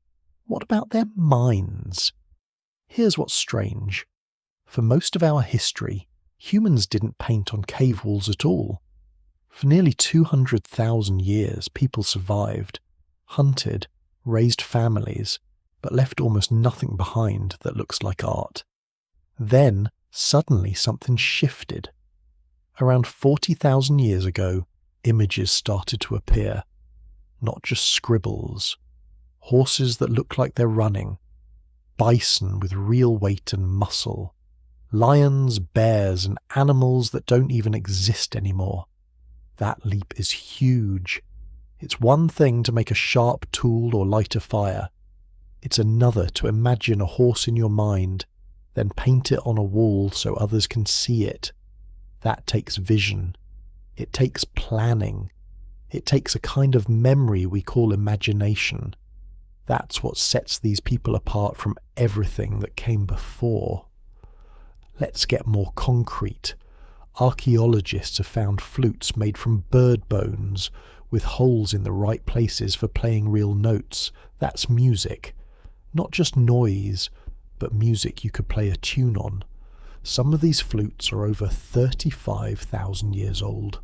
What about their minds? Here's what's strange. For most of our history, Humans didn't paint on cave walls at all. For nearly 200,000 years, people survived, hunted, raised families, but left almost nothing behind that looks like art. Then, suddenly, something shifted. Around 40,000 years ago, images started to appear. Not just scribbles. Horses that look like they're running. Bison with real weight and muscle. Lions, bears, and animals that don't even exist anymore. That leap is huge. It's one thing to make a sharp tool or light a fire. It's another to imagine a horse in your mind, then paint it on a wall so others can see it. That takes vision. It takes planning. It takes a kind of memory we call imagination. That's what sets these people apart from everything that came before. Let's get more concrete. Archaeologists have found flutes made from bird bones, with holes in the right places for playing real notes. That's music. Not just noise, but music you could play a tune on. Some of these flutes are over 35,000 years old.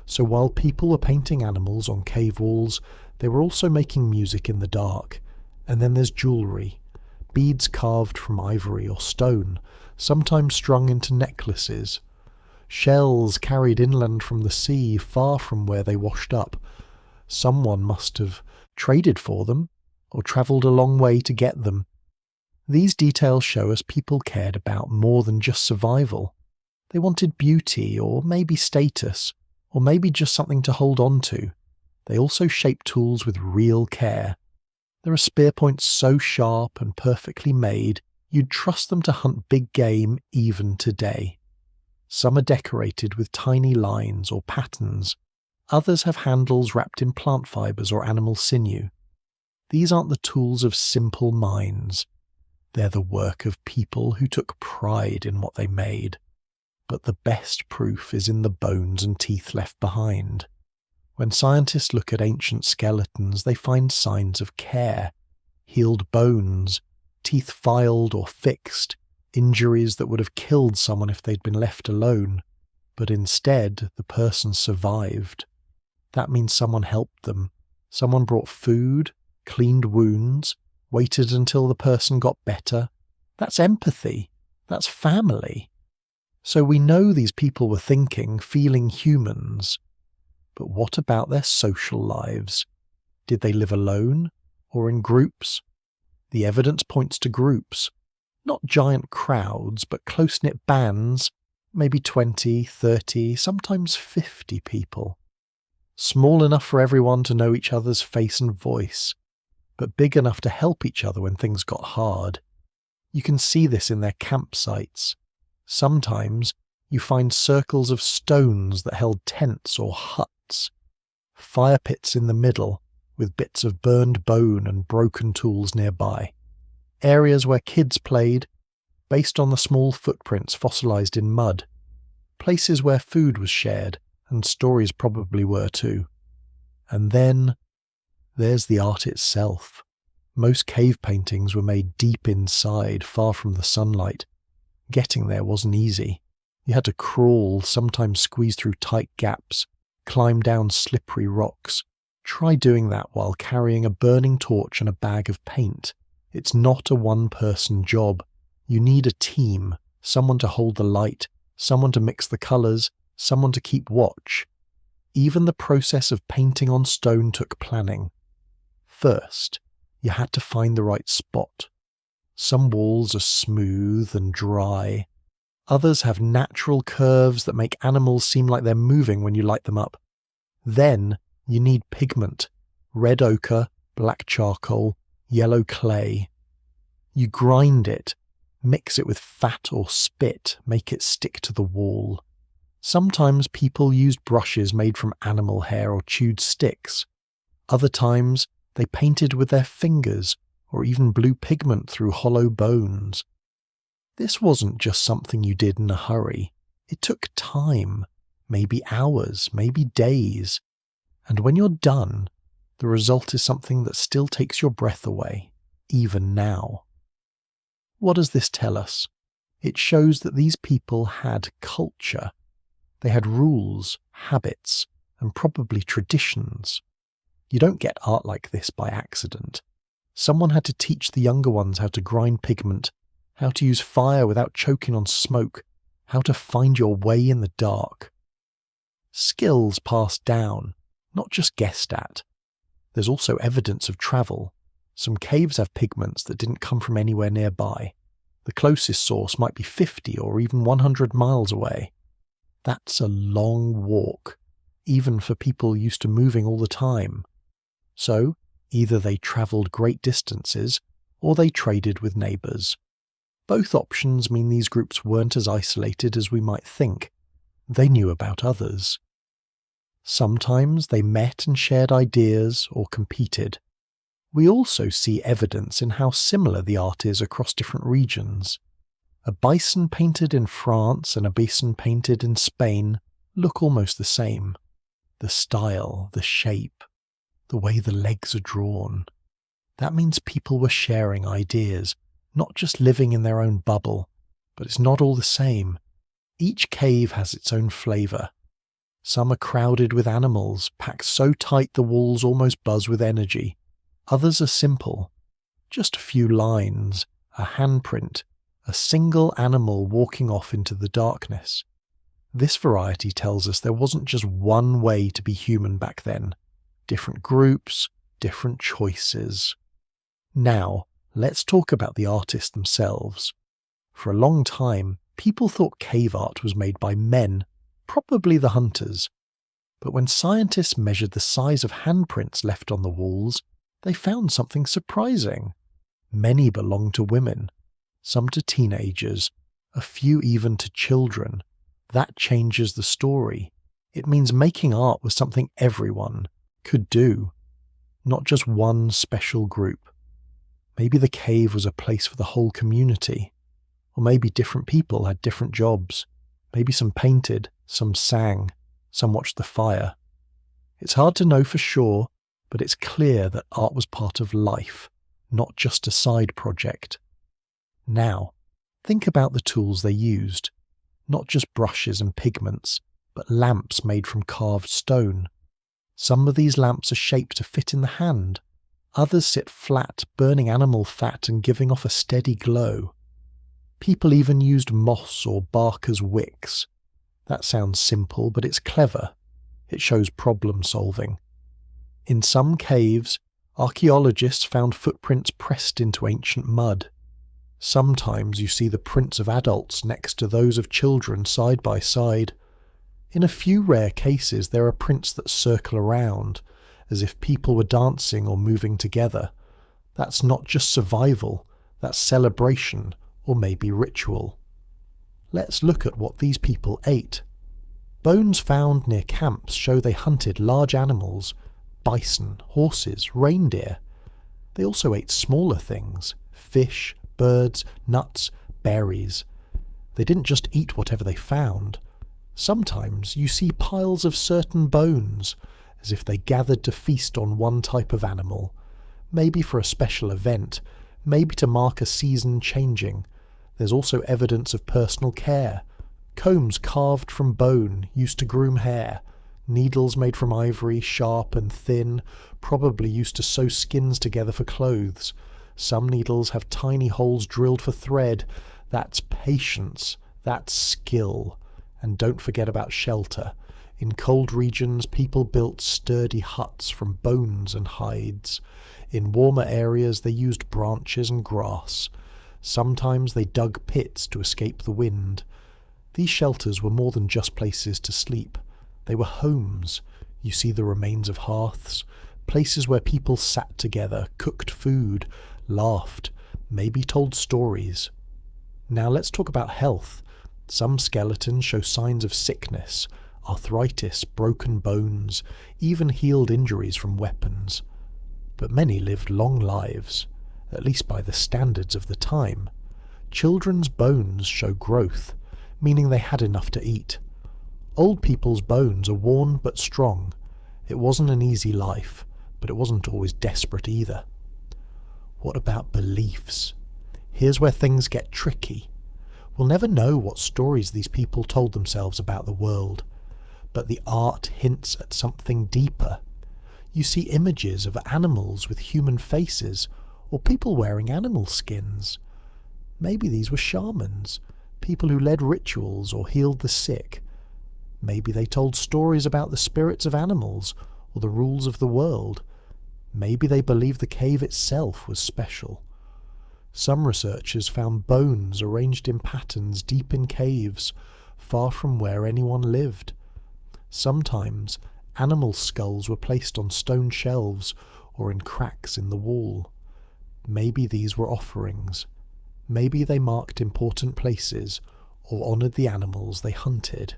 So while people were painting animals on cave walls, they were also making music in the dark. And then there's jewellery. Beads carved from ivory or stone, sometimes strung into necklaces. Shells carried inland from the sea, far from where they washed up. Someone must have traded for them, or travelled a long way to get them. These details show us people cared about more than just survival. They wanted beauty, or maybe status, or maybe just something to hold on to. They also shaped tools with real care. There are spear points so sharp and perfectly made, you'd trust them to hunt big game even today. Some are decorated with tiny lines or patterns. Others have handles wrapped in plant fibres or animal sinew. These aren't the tools of simple minds. They're the work of people who took pride in what they made. But the best proof is in the bones and teeth left behind. When scientists look at ancient skeletons, they find signs of care. Healed bones, teeth filed or fixed, injuries that would have killed someone if they'd been left alone. But instead, the person survived. That means someone helped them. Someone brought food, cleaned wounds, waited until the person got better. That's empathy. That's family. So we know these people were thinking, feeling humans. But what about their social lives? Did they live alone or in groups? The evidence points to groups. Not giant crowds, but close-knit bands, maybe 20, 30, sometimes 50 people. Small enough for everyone to know each other's face and voice, but big enough to help each other when things got hard. You can see this in their campsites. Sometimes you find circles of stones that held tents or huts, fire pits in the middle with bits of burned bone and broken tools nearby, areas where kids played, based on the small footprints fossilized in mud, places where food was shared, and stories probably were too. And then there's the art itself. Most cave paintings were made deep inside, far from the sunlight. Getting there wasn't easy. You had to crawl, sometimes squeeze through tight gaps, climb down slippery rocks. Try doing that while carrying a burning torch and a bag of paint. It's not a one-person job. You need a team, someone to hold the light, someone to mix the colours, someone to keep watch. Even the process of painting on stone took planning. First, you had to find the right spot. Some walls are smooth and dry. Others have natural curves that make animals seem like they're moving when you light them up. Then you need pigment, red ochre, black charcoal, yellow clay. You grind it, mix it with fat or spit, make it stick to the wall. Sometimes people used brushes made from animal hair or chewed sticks. Other times they painted with their fingers or even blew pigment through hollow bones. This wasn't just something you did in a hurry. It took time, maybe hours, maybe days. And when you're done, the result is something that still takes your breath away, even now. What does this tell us? It shows that these people had culture. They had rules, habits, and probably traditions. You don't get art like this by accident. Someone had to teach the younger ones how to grind pigment, how to use fire without choking on smoke, how to find your way in the dark. Skills passed down, not just guessed at. There's also evidence of travel. Some caves have pigments that didn't come from anywhere nearby. The closest source might be 50 or even 100 miles away. That's a long walk, even for people used to moving all the time. So, either they travelled great distances, or they traded with neighbours. Both options mean these groups weren't as isolated as we might think. They knew about others. Sometimes they met and shared ideas or competed. We also see evidence in how similar the art is across different regions. A bison painted in France and a bison painted in Spain look almost the same. The style, the shape, the way the legs are drawn. That means people were sharing ideas, not just living in their own bubble. But it's not all the same. Each cave has its own flavour. Some are crowded with animals, packed so tight the walls almost buzz with energy. Others are simple. Just a few lines, a handprint, a single animal walking off into the darkness. This variety tells us there wasn't just one way to be human back then. Different groups, different choices. Now, let's talk about the artists themselves. For a long time, people thought cave art was made by men, probably the hunters. But when scientists measured the size of handprints left on the walls, they found something surprising. Many belonged to women, some to teenagers, a few even to children. That changes the story. It means making art was something everyone could do, not just one special group. Maybe the cave was a place for the whole community. Or maybe different people had different jobs. Maybe some painted, some sang, some watched the fire. It's hard to know for sure, but it's clear that art was part of life, not just a side project. Now, think about the tools they used. Not just brushes and pigments, but lamps made from carved stone. Some of these lamps are shaped to fit in the hand. Others sit flat, burning animal fat and giving off a steady glow. People even used moss or bark as wicks. That sounds simple, but it's clever. It shows problem solving. In some caves, archaeologists found footprints pressed into ancient mud. Sometimes you see the prints of adults next to those of children side by side. In a few rare cases, there are prints that circle around, as if people were dancing or moving together. That's not just survival, that's celebration, or maybe ritual. Let's look at what these people ate. Bones found near camps show they hunted large animals, bison, horses, reindeer. They also ate smaller things, fish, birds, nuts, berries. They didn't just eat whatever they found. Sometimes you see piles of certain bones, as if they gathered to feast on one type of animal, maybe for a special event, maybe to mark a season changing. There's also evidence of personal care. Combs carved from bone, used to groom hair. Needles made from ivory, sharp and thin, probably used to sew skins together for clothes. Some needles have tiny holes drilled for thread. That's patience. That's skill. And don't forget about shelter. In cold regions, people built sturdy huts from bones and hides. In warmer areas, they used branches and grass. Sometimes they dug pits to escape the wind. These shelters were more than just places to sleep. They were homes. You see the remains of hearths, places where people sat together, cooked food, laughed, maybe told stories. Now let's talk about health. Some skeletons show signs of sickness, arthritis, broken bones, even healed injuries from weapons. But many lived long lives, at least by the standards of the time. Children's bones show growth, meaning they had enough to eat. Old people's bones are worn but strong. It wasn't an easy life, but it wasn't always desperate either. What about beliefs? Here's where things get tricky. We'll never know what stories these people told themselves about the world, but the art hints at something deeper. You see images of animals with human faces, or people wearing animal skins. Maybe these were shamans, people who led rituals or healed the sick. Maybe they told stories about the spirits of animals or the rules of the world. Maybe they believed the cave itself was special. Some researchers found bones arranged in patterns deep in caves, far from where anyone lived. Sometimes animal skulls were placed on stone shelves or in cracks in the wall. Maybe these were offerings. Maybe they marked important places or honoured the animals they hunted.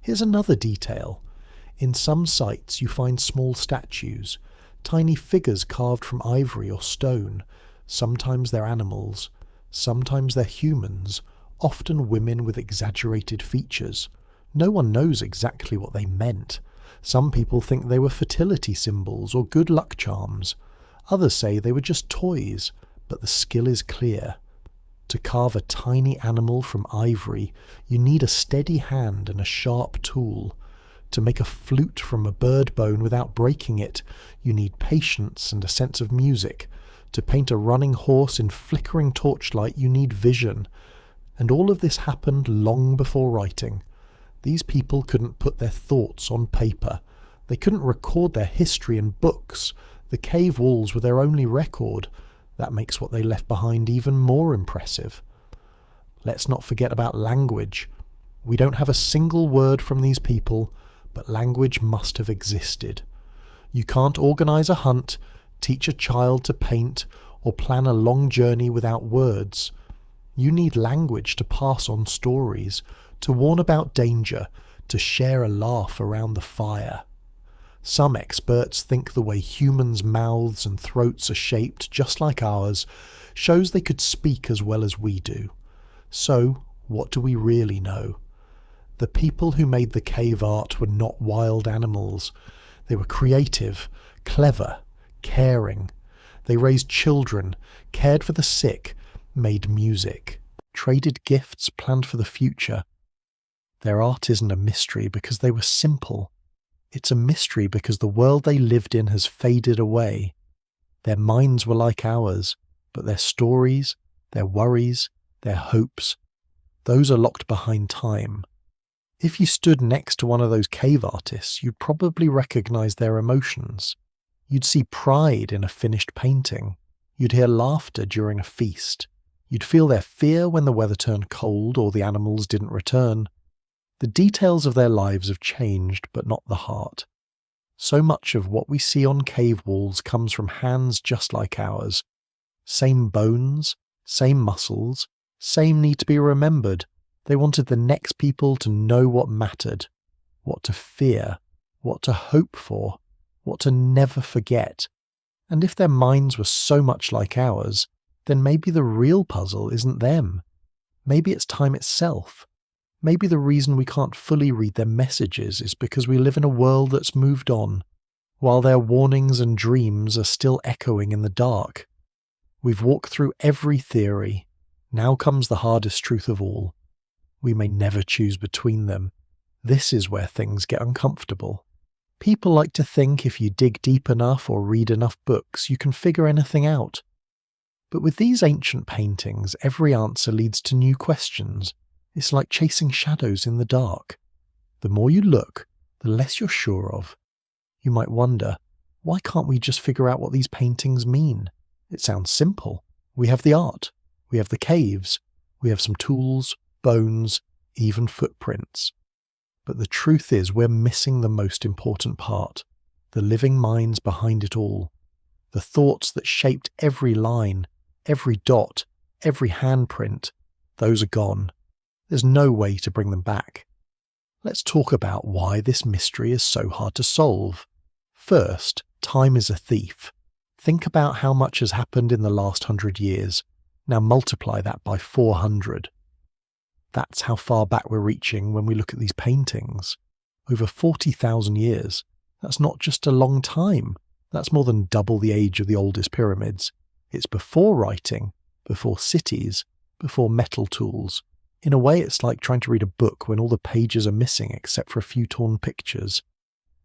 Here's another detail. In some sites you find small statues, tiny figures carved from ivory or stone. Sometimes they're animals, sometimes they're humans, often women with exaggerated features. No one knows exactly what they meant. Some people think they were fertility symbols or good luck charms. Others say they were just toys, but the skill is clear. To carve a tiny animal from ivory, you need a steady hand and a sharp tool. To make a flute from a bird bone without breaking it, you need patience and a sense of music. To paint a running horse in flickering torchlight, you need vision. And all of this happened long before writing. These people couldn't put their thoughts on paper. They couldn't record their history in books. The cave walls were their only record. That makes what they left behind even more impressive. Let's not forget about language. We don't have a single word from these people, but language must have existed. You can't organise a hunt, teach a child to paint, or plan a long journey without words. You need language to pass on stories, to warn about danger, to share a laugh around the fire. Some experts think the way humans' mouths and throats are shaped, just like ours, shows they could speak as well as we do. So, what do we really know? The people who made the cave art were not wild animals. They were creative, clever, caring. They raised children, cared for the sick, made music, traded gifts, planned for the future. Their art isn't a mystery because they were simple. It's a mystery because the world they lived in has faded away. Their minds were like ours, but their stories, their worries, their hopes, those are locked behind time. If you stood next to one of those cave artists, you'd probably recognize their emotions. You'd see pride in a finished painting. You'd hear laughter during a feast. You'd feel their fear when the weather turned cold or the animals didn't return. The details of their lives have changed, but not the heart. So much of what we see on cave walls comes from hands just like ours. Same bones, same muscles, same need to be remembered. They wanted the next people to know what mattered, what to fear, what to hope for, what to never forget. And if their minds were so much like ours, then maybe the real puzzle isn't them. Maybe it's time itself. Maybe the reason we can't fully read their messages is because we live in a world that's moved on, while their warnings and dreams are still echoing in the dark. We've walked through every theory. Now comes the hardest truth of all. We may never choose between them. This is where things get uncomfortable. People like to think if you dig deep enough or read enough books, you can figure anything out. But with these ancient paintings, every answer leads to new questions. It's like chasing shadows in the dark. The more you look, the less you're sure of. You might wonder, why can't we just figure out what these paintings mean? It sounds simple. We have the art. We have the caves. We have some tools, bones, even footprints. But the truth is we're missing the most important part, the living minds behind it all. The thoughts that shaped every line, every dot, every handprint, those are gone. There's no way to bring them back. Let's talk about why this mystery is so hard to solve. First, time is a thief. Think about how much has happened in the last 100 years. Now multiply that by 400. That's how far back we're reaching when we look at these paintings. Over 40,000 years. That's not just a long time. That's more than double the age of the oldest pyramids. It's before writing, before cities, before metal tools, In a way, it's like trying to read a book when all the pages are missing except for a few torn pictures.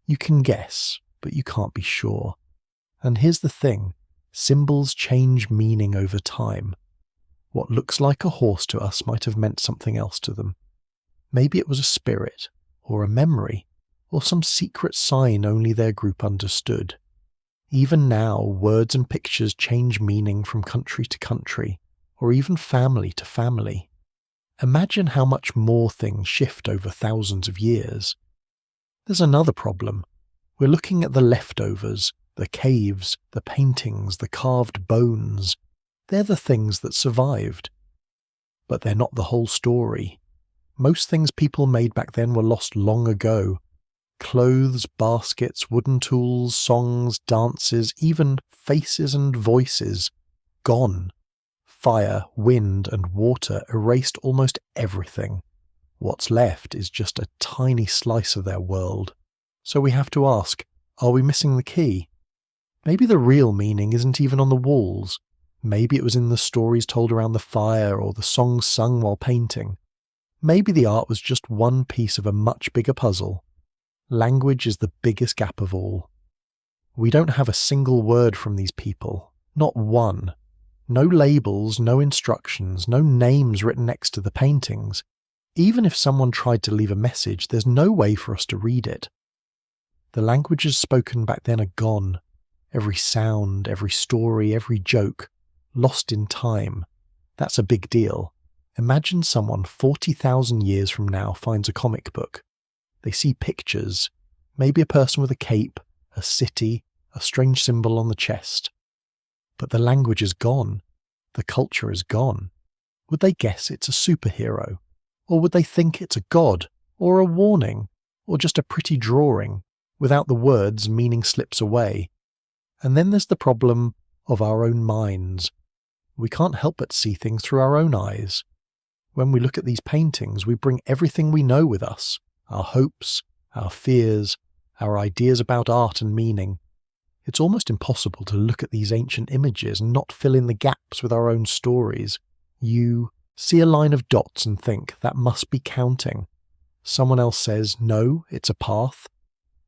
You can guess, but you can't be sure. And here's the thing, symbols change meaning over time. What looks like a horse to us might have meant something else to them. Maybe it was a spirit, or a memory, or some secret sign only their group understood. Even now, words and pictures change meaning from country to country, or even family to family. Imagine how much more things shift over thousands of years. There's another problem. We're looking at the leftovers, the caves, the paintings, the carved bones. They're the things that survived. But they're not the whole story. Most things people made back then were lost long ago. Clothes, baskets, wooden tools, songs, dances, even faces and voices. Gone. Fire, wind, and water erased almost everything. What's left is just a tiny slice of their world. So we have to ask, are we missing the key? Maybe the real meaning isn't even on the walls. Maybe it was in the stories told around the fire or the songs sung while painting. Maybe the art was just one piece of a much bigger puzzle. Language is the biggest gap of all. We don't have a single word from these people, not one. No labels, no instructions, no names written next to the paintings. Even if someone tried to leave a message, there's no way for us to read it. The languages spoken back then are gone. Every sound, every story, every joke, lost in time. That's a big deal. Imagine someone 40,000 years from now finds a comic book. They see pictures, maybe a person with a cape, a city, a strange symbol on the chest. But the language is gone. The culture is gone. Would they guess it's a superhero? Or would they think it's a god? Or a warning? Or just a pretty drawing? Without the words, meaning slips away. And then there's the problem of our own minds. We can't help but see things through our own eyes. When we look at these paintings, we bring everything we know with us. Our hopes, our fears, our ideas about art and meaning. It's almost impossible to look at these ancient images and not fill in the gaps with our own stories. You see a line of dots and think, that must be counting. Someone else says, no, it's a path.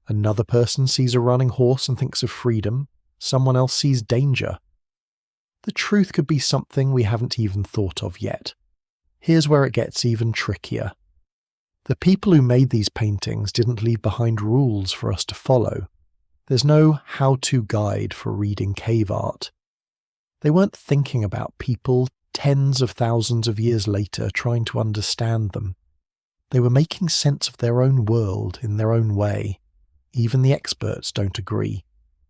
Another person sees a running horse and thinks of freedom. Someone else sees danger. The truth could be something we haven't even thought of yet. Here's where it gets even trickier. The people who made these paintings didn't leave behind rules for us to follow. There's no how-to guide for reading cave art. They weren't thinking about people tens of thousands of years later trying to understand them. They were making sense of their own world in their own way. Even the experts don't agree.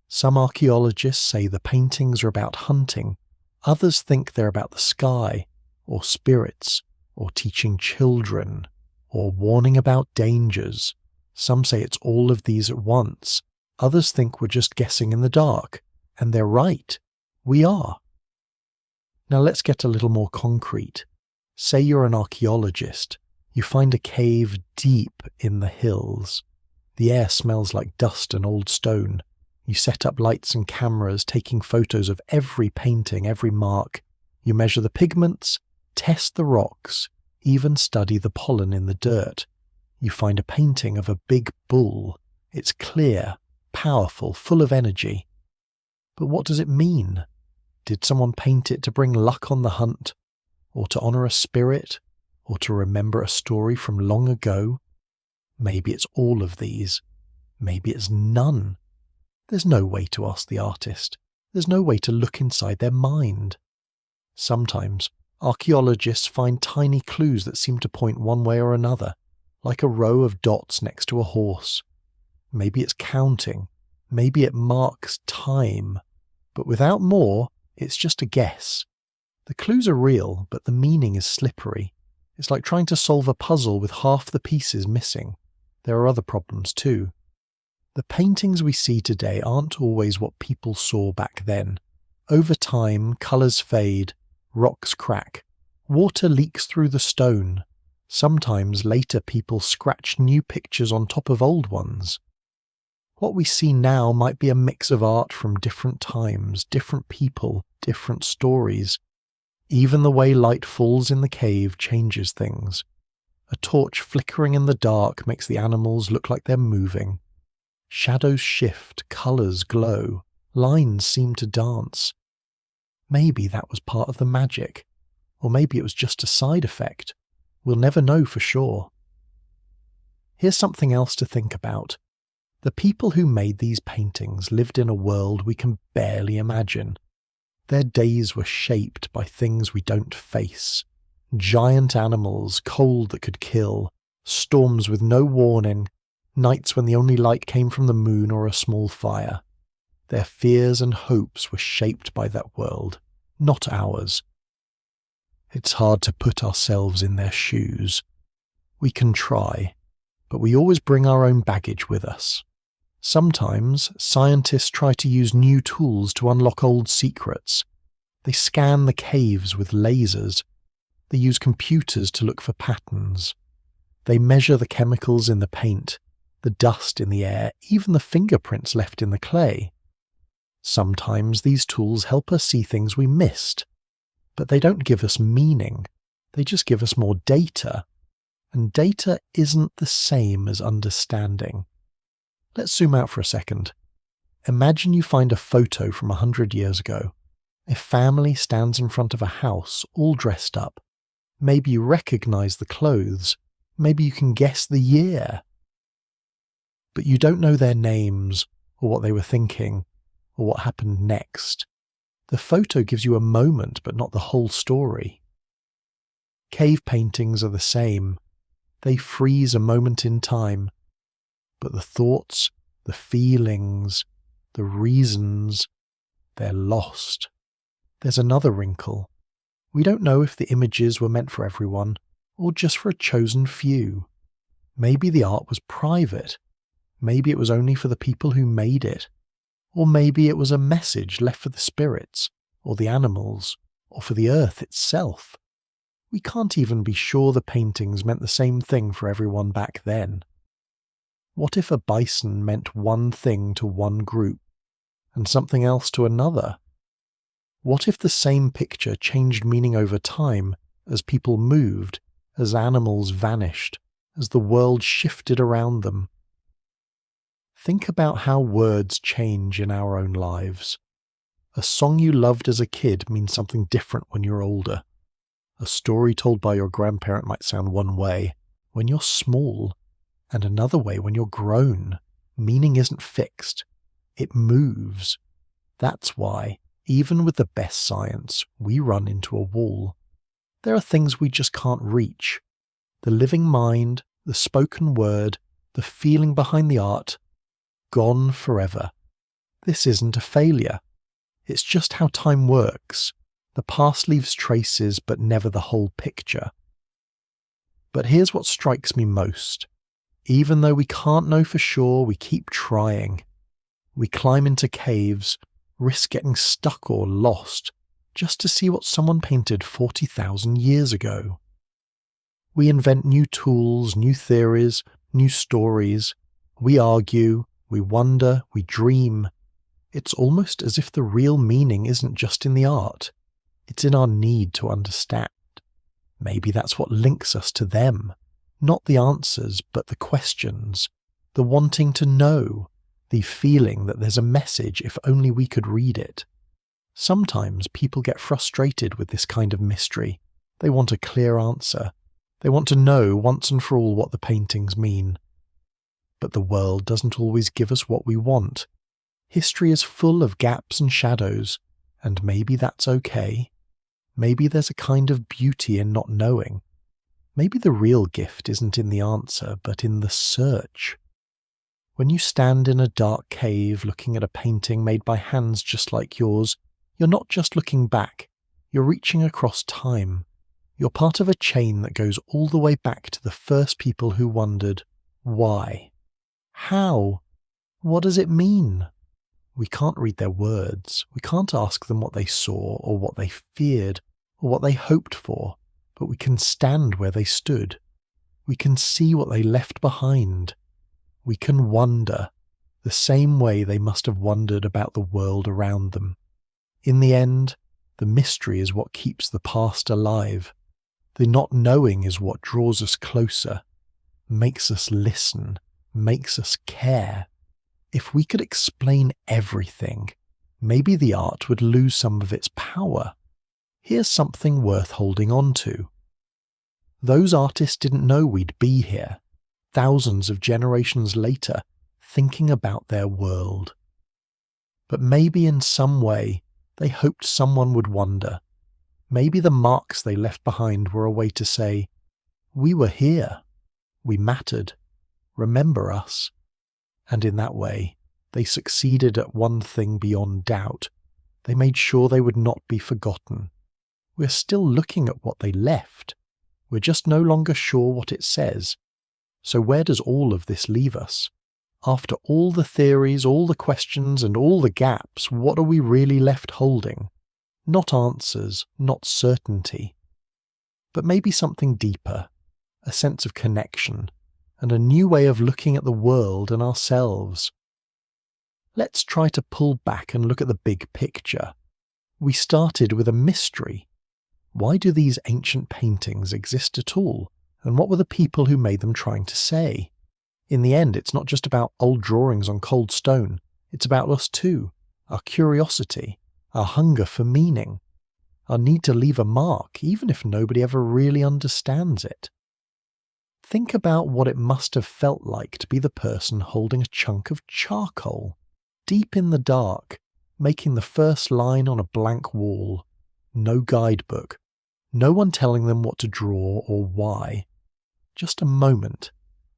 Some archaeologists say the paintings are about hunting. Others think they're about the sky, or spirits, or teaching children, or warning about dangers. Some say it's all of these at once. Others think we're just guessing in the dark. And they're right. We are. Now let's get a little more concrete. Say you're an archaeologist. You find a cave deep in the hills. The air smells like dust and old stone. You set up lights and cameras, taking photos of every painting, every mark. You measure the pigments, test the rocks, even study the pollen in the dirt. You find a painting of a big bull. It's clear, powerful, full of energy. But what does it mean? Did someone paint it to bring luck on the hunt? Or to honor a spirit? Or to remember a story from long ago? Maybe it's all of these. Maybe it's none. There's no way to ask the artist. There's no way to look inside their mind. Sometimes, archaeologists find tiny clues that seem to point one way or another, like a row of dots next to a horse. Maybe it's counting. Maybe it marks time. But without more, it's just a guess. The clues are real, but the meaning is slippery. It's like trying to solve a puzzle with half the pieces missing. There are other problems too. The paintings we see today aren't always what people saw back then. Over time, colours fade, rocks crack, water leaks through the stone. Sometimes later people scratch new pictures on top of old ones. What we see now might be a mix of art from different times, different people, different stories. Even the way light falls in the cave changes things. A torch flickering in the dark makes the animals look like they're moving. Shadows shift, colours glow, lines seem to dance. Maybe that was part of the magic, or maybe it was just a side effect. We'll never know for sure. Here's something else to think about. The people who made these paintings lived in a world we can barely imagine. Their days were shaped by things we don't face. Giant animals, cold that could kill, storms with no warning, nights when the only light came from the moon or a small fire. Their fears and hopes were shaped by that world, not ours. It's hard to put ourselves in their shoes. We can try, but we always bring our own baggage with us. Sometimes scientists try to use new tools to unlock old secrets. They scan the caves with lasers. They use computers to look for patterns. They measure the chemicals in the paint, the dust in the air, even the fingerprints left in the clay. Sometimes these tools help us see things we missed, but they don't give us meaning. They just give us more data. And data isn't the same as understanding. Let's zoom out for a second. Imagine you find a photo from 100 years ago. A family stands in front of a house, all dressed up. Maybe you recognize the clothes. Maybe you can guess the year. But you don't know their names, or what they were thinking, or what happened next. The photo gives you a moment, but not the whole story. Cave paintings are the same. They freeze a moment in time. But the thoughts, the feelings, the reasons, they're lost. There's another wrinkle. We don't know if the images were meant for everyone, or just for a chosen few. Maybe the art was private. Maybe it was only for the people who made it. Or maybe it was a message left for the spirits, or the animals, or for the earth itself. We can't even be sure the paintings meant the same thing for everyone back then. What if a bison meant one thing to one group, and something else to another? What if the same picture changed meaning over time, as people moved, as animals vanished, as the world shifted around them? Think about how words change in our own lives. A song you loved as a kid means something different when you're older. A story told by your grandparent might sound one way when you're small, and another way when you're grown. Meaning isn't fixed. It moves. That's why, even with the best science, we run into a wall. There are things we just can't reach. The living mind, the spoken word, the feeling behind the art, gone forever. This isn't a failure. It's just how time works. The past leaves traces, but never the whole picture. But here's what strikes me most. Even though we can't know for sure, we keep trying. We climb into caves, risk getting stuck or lost, just to see what someone painted 40,000 years ago. We invent new tools, new theories, new stories. We argue, we wonder, we dream. It's almost as if the real meaning isn't just in the art. It's in our need to understand. Maybe that's what links us to them. Not the answers, but the questions. The wanting to know. The feeling that there's a message if only we could read it. Sometimes people get frustrated with this kind of mystery. They want a clear answer. They want to know once and for all what the paintings mean. But the world doesn't always give us what we want. History is full of gaps and shadows, and maybe that's okay. Maybe there's a kind of beauty in not knowing. Maybe the real gift isn't in the answer, but in the search. When you stand in a dark cave looking at a painting made by hands just like yours, you're not just looking back, you're reaching across time. You're part of a chain that goes all the way back to the first people who wondered, why? How? What does it mean? We can't read their words. We can't ask them what they saw or what they feared or what they hoped for, but we can stand where they stood. We can see what they left behind. We can wonder, the same way they must have wondered about the world around them. In the end, The mystery is what keeps the past alive. The not knowing is what draws us closer, makes us listen, makes us care. If we could explain everything, maybe the art would lose some of its power. Here's something worth holding on to. Those artists didn't know we'd be here, thousands of generations later, thinking about their world. But maybe in some way they hoped someone would wonder. Maybe the marks they left behind were a way to say, "We were here. We mattered. Remember us." And in that way, they succeeded at one thing beyond doubt. They made sure they would not be forgotten. We're still looking at what they left. We're just no longer sure what it says. So where does all of this leave us? After all the theories, all the questions, and all the gaps, what are we really left holding? Not answers, not certainty, but maybe something deeper, a sense of connection, and a new way of looking at the world and ourselves. Let's try to pull back and look at the big picture. We started with a mystery. Why do these ancient paintings exist at all? And what were the people who made them trying to say? In the end, it's not just about old drawings on cold stone. It's about us too, our curiosity, our hunger for meaning, our need to leave a mark, even if nobody ever really understands it. Think about what it must have felt like to be the person holding a chunk of charcoal, deep in the dark, making the first line on a blank wall. No guidebook, no one telling them what to draw or why. Just a moment,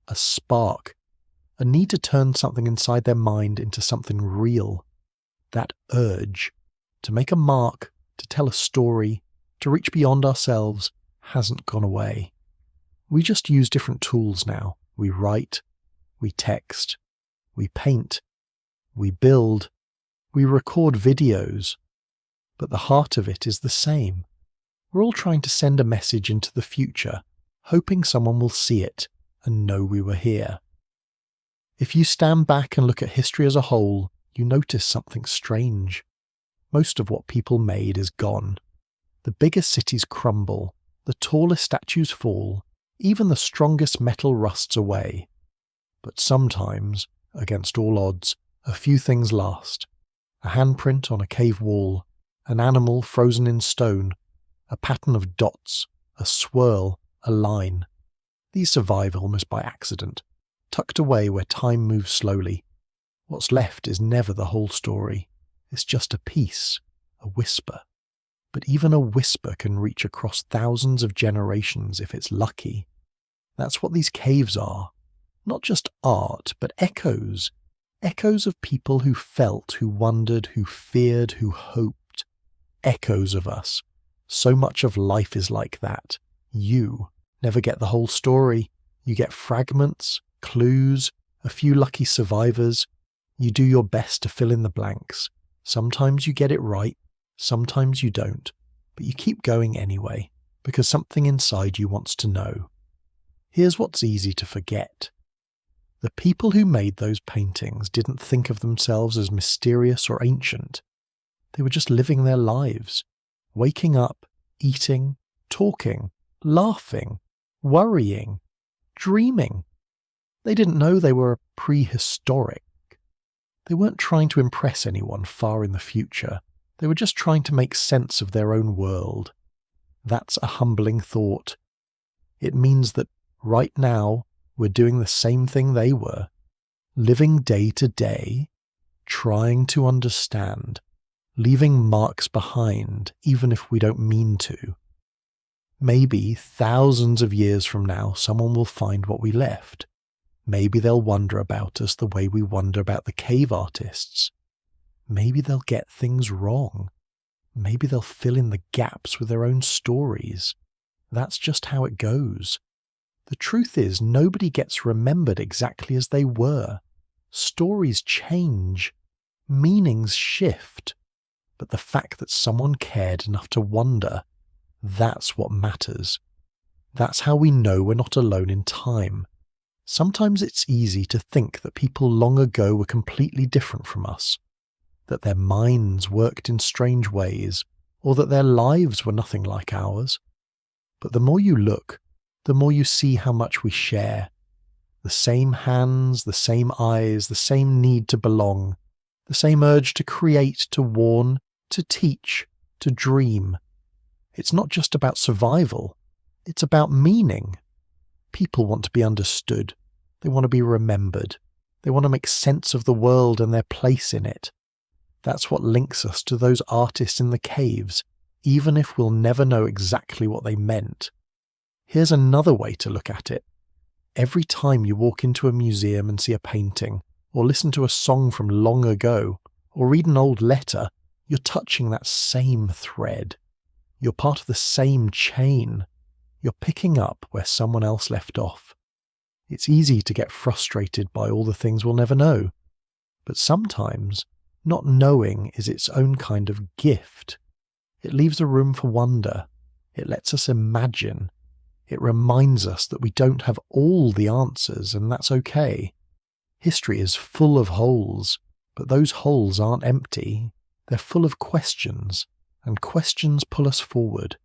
a spark, a need to turn something inside their mind into something real. That urge to make a mark, to tell a story, to reach beyond ourselves hasn't gone away. We just use different tools now. We write, we text, we paint, we build, we record videos. But the heart of it is the same. We're all trying to send a message into the future, hoping someone will see it and know we were here. If you stand back and look at history as a whole, you notice something strange. Most of what people made is gone. The biggest cities crumble, the tallest statues fall, even the strongest metal rusts away. But sometimes, against all odds, a few things last. A handprint on a cave wall, an animal frozen in stone, a pattern of dots, a swirl, a line. These survive almost by accident, tucked away where time moves slowly. What's left is never the whole story. It's just a piece, a whisper. But even a whisper can reach across thousands of generations if it's lucky. That's what these caves are. Not just art, but echoes. Echoes of people who felt, who wondered, who feared, who hoped. Echoes of us. So much of life is like that. You never get the whole story. You get fragments, clues, a few lucky survivors. You do your best to fill in the blanks. Sometimes you get it right, sometimes you don't, but you keep going anyway, because something inside you wants to know. Here's what's easy to forget. The people who made those paintings didn't think of themselves as mysterious or ancient. They were just living their lives, waking up, eating, talking, laughing, worrying, dreaming. They didn't know they were prehistoric. They weren't trying to impress anyone far in the future. They were just trying to make sense of their own world. That's a humbling thought. It means that right now we're doing the same thing they were, living day to day, trying to understand, leaving marks behind even if we don't mean to. Maybe thousands of years from now someone will find what we left. Maybe they'll wonder about us the way we wonder about the cave artists. Maybe they'll get things wrong. Maybe they'll fill in the gaps with their own stories. That's just how it goes. The truth is, nobody gets remembered exactly as they were. Stories change. Meanings shift. But the fact that someone cared enough to wonder, that's what matters. That's how we know we're not alone in time. Sometimes it's easy to think that people long ago were completely different from us, that their minds worked in strange ways, or that their lives were nothing like ours. But the more you look, the more you see how much we share. The same hands, the same eyes, the same need to belong, the same urge to create, to warn, to teach, to dream. It's not just about survival, it's about meaning. People want to be understood. They want to be remembered. They want to make sense of the world and their place in it. That's what links us to those artists in the caves, even if we'll never know exactly what they meant. Here's another way to look at it. Every time you walk into a museum and see a painting, or listen to a song from long ago, or read an old letter, you're touching that same thread. You're part of the same chain. You're picking up where someone else left off. It's easy to get frustrated by all the things we'll never know. But sometimes, not knowing is its own kind of gift. It leaves a room for wonder. It lets us imagine. It reminds us that we don't have all the answers, and that's okay. History is full of holes, but those holes aren't empty. They're full of questions, and questions pull us forward.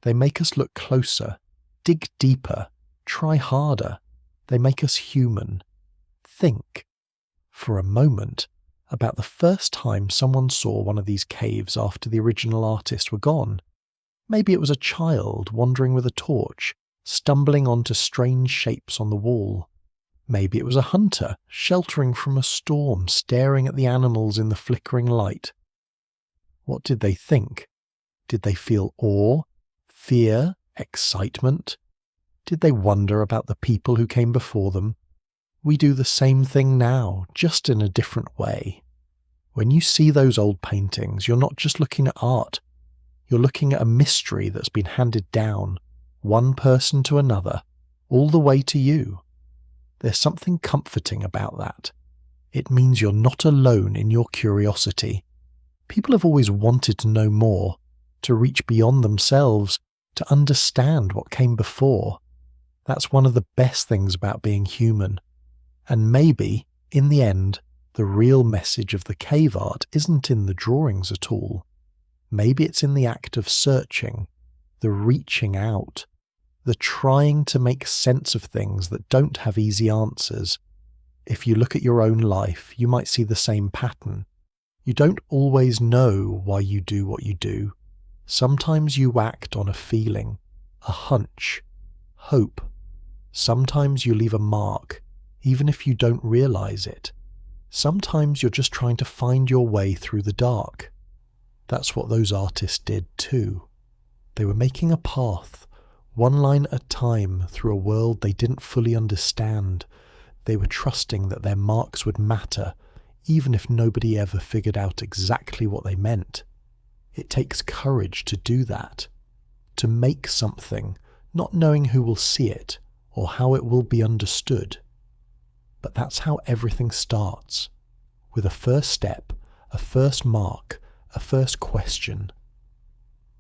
They make us look closer, dig deeper, try harder. They make us human. Think, for a moment, about the first time someone saw one of these caves after the original artists were gone. Maybe it was a child wandering with a torch, stumbling onto strange shapes on the wall. Maybe it was a hunter sheltering from a storm, staring at the animals in the flickering light. What did they think? Did they feel awe, fear, excitement? Did they wonder about the people who came before them? We do the same thing now, just in a different way. When you see those old paintings, you're not just looking at art. You're looking at a mystery that's been handed down, one person to another, all the way to you. There's something comforting about that. It means you're not alone in your curiosity. People have always wanted to know more, to reach beyond themselves, to understand what came before. That's one of the best things about being human. And maybe, in the end, the real message of the cave art isn't in the drawings at all. Maybe it's in the act of searching, the reaching out, the trying to make sense of things that don't have easy answers. If you look at your own life, you might see the same pattern. You don't always know why you do what you do. Sometimes you act on a feeling, a hunch, hope. Sometimes you leave a mark, even if you don't realize it. Sometimes you're just trying to find your way through the dark. That's what those artists did too. They were making a path, one line at a time, through a world they didn't fully understand. They were trusting that their marks would matter, even if nobody ever figured out exactly what they meant. It takes courage to do that, to make something, not knowing who will see it or how it will be understood. But that's how everything starts, with a first step, a first mark, a first question.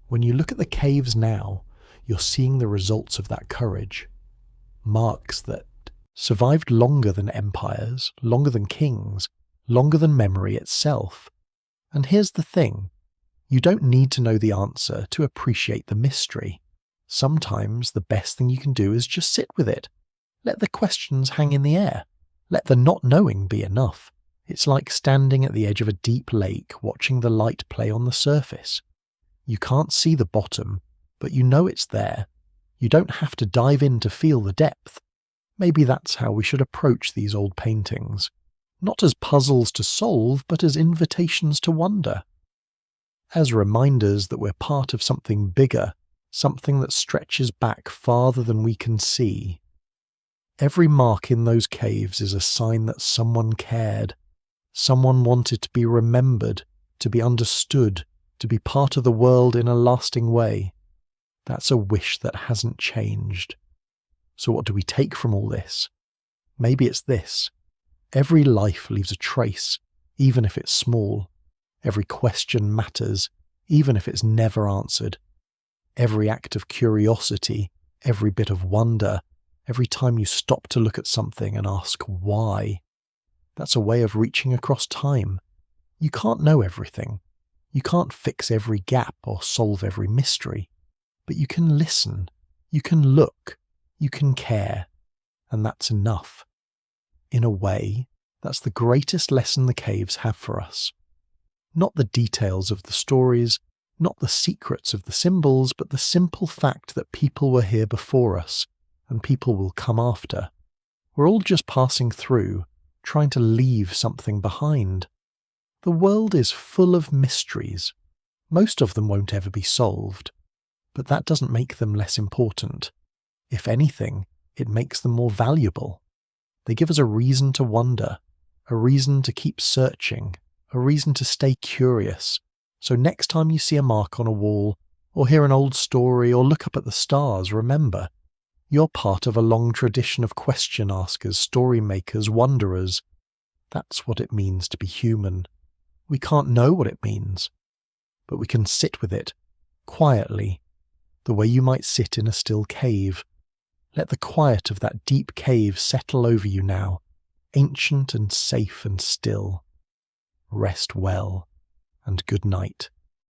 When you look at the caves now, you're seeing the results of that courage. Marks that survived longer than empires, longer than kings, longer than memory itself. And here's the thing. You don't need to know the answer to appreciate the mystery. Sometimes the best thing you can do is just sit with it. Let the questions hang in the air. Let the not knowing be enough. It's like standing at the edge of a deep lake watching the light play on the surface. You can't see the bottom, but you know it's there. You don't have to dive in to feel the depth. Maybe that's how we should approach these old paintings. Not as puzzles to solve, but as invitations to wonder. As reminders that we're part of something bigger, something that stretches back farther than we can see. Every mark in those caves is a sign that someone cared. Someone wanted to be remembered, to be understood, to be part of the world in a lasting way. That's a wish that hasn't changed. So what do we take from all this? Maybe it's this. Every life leaves a trace, even if it's small. Every question matters, even if it's never answered. Every act of curiosity, every bit of wonder, every time you stop to look at something and ask why. That's a way of reaching across time. You can't know everything. You can't fix every gap or solve every mystery, but you can listen, you can look, you can care, and that's enough. In a way, that's the greatest lesson the caves have for us. Not the details of the stories, not the secrets of the symbols, but the simple fact that people were here before us, and people will come after. We're all just passing through, trying to leave something behind. The world is full of mysteries. Most of them won't ever be solved, but that doesn't make them less important. If anything, it makes them more valuable. They give us a reason to wonder, a reason to keep searching, a reason to stay curious. So next time you see a mark on a wall, or hear an old story, or look up at the stars, remember, you're part of a long tradition of question askers, story makers, wanderers. That's what it means to be human. We can't know what it means, but we can sit with it, quietly, the way you might sit in a still cave. Let the quiet of that deep cave settle over you now, ancient and safe and still. Rest well, and good night.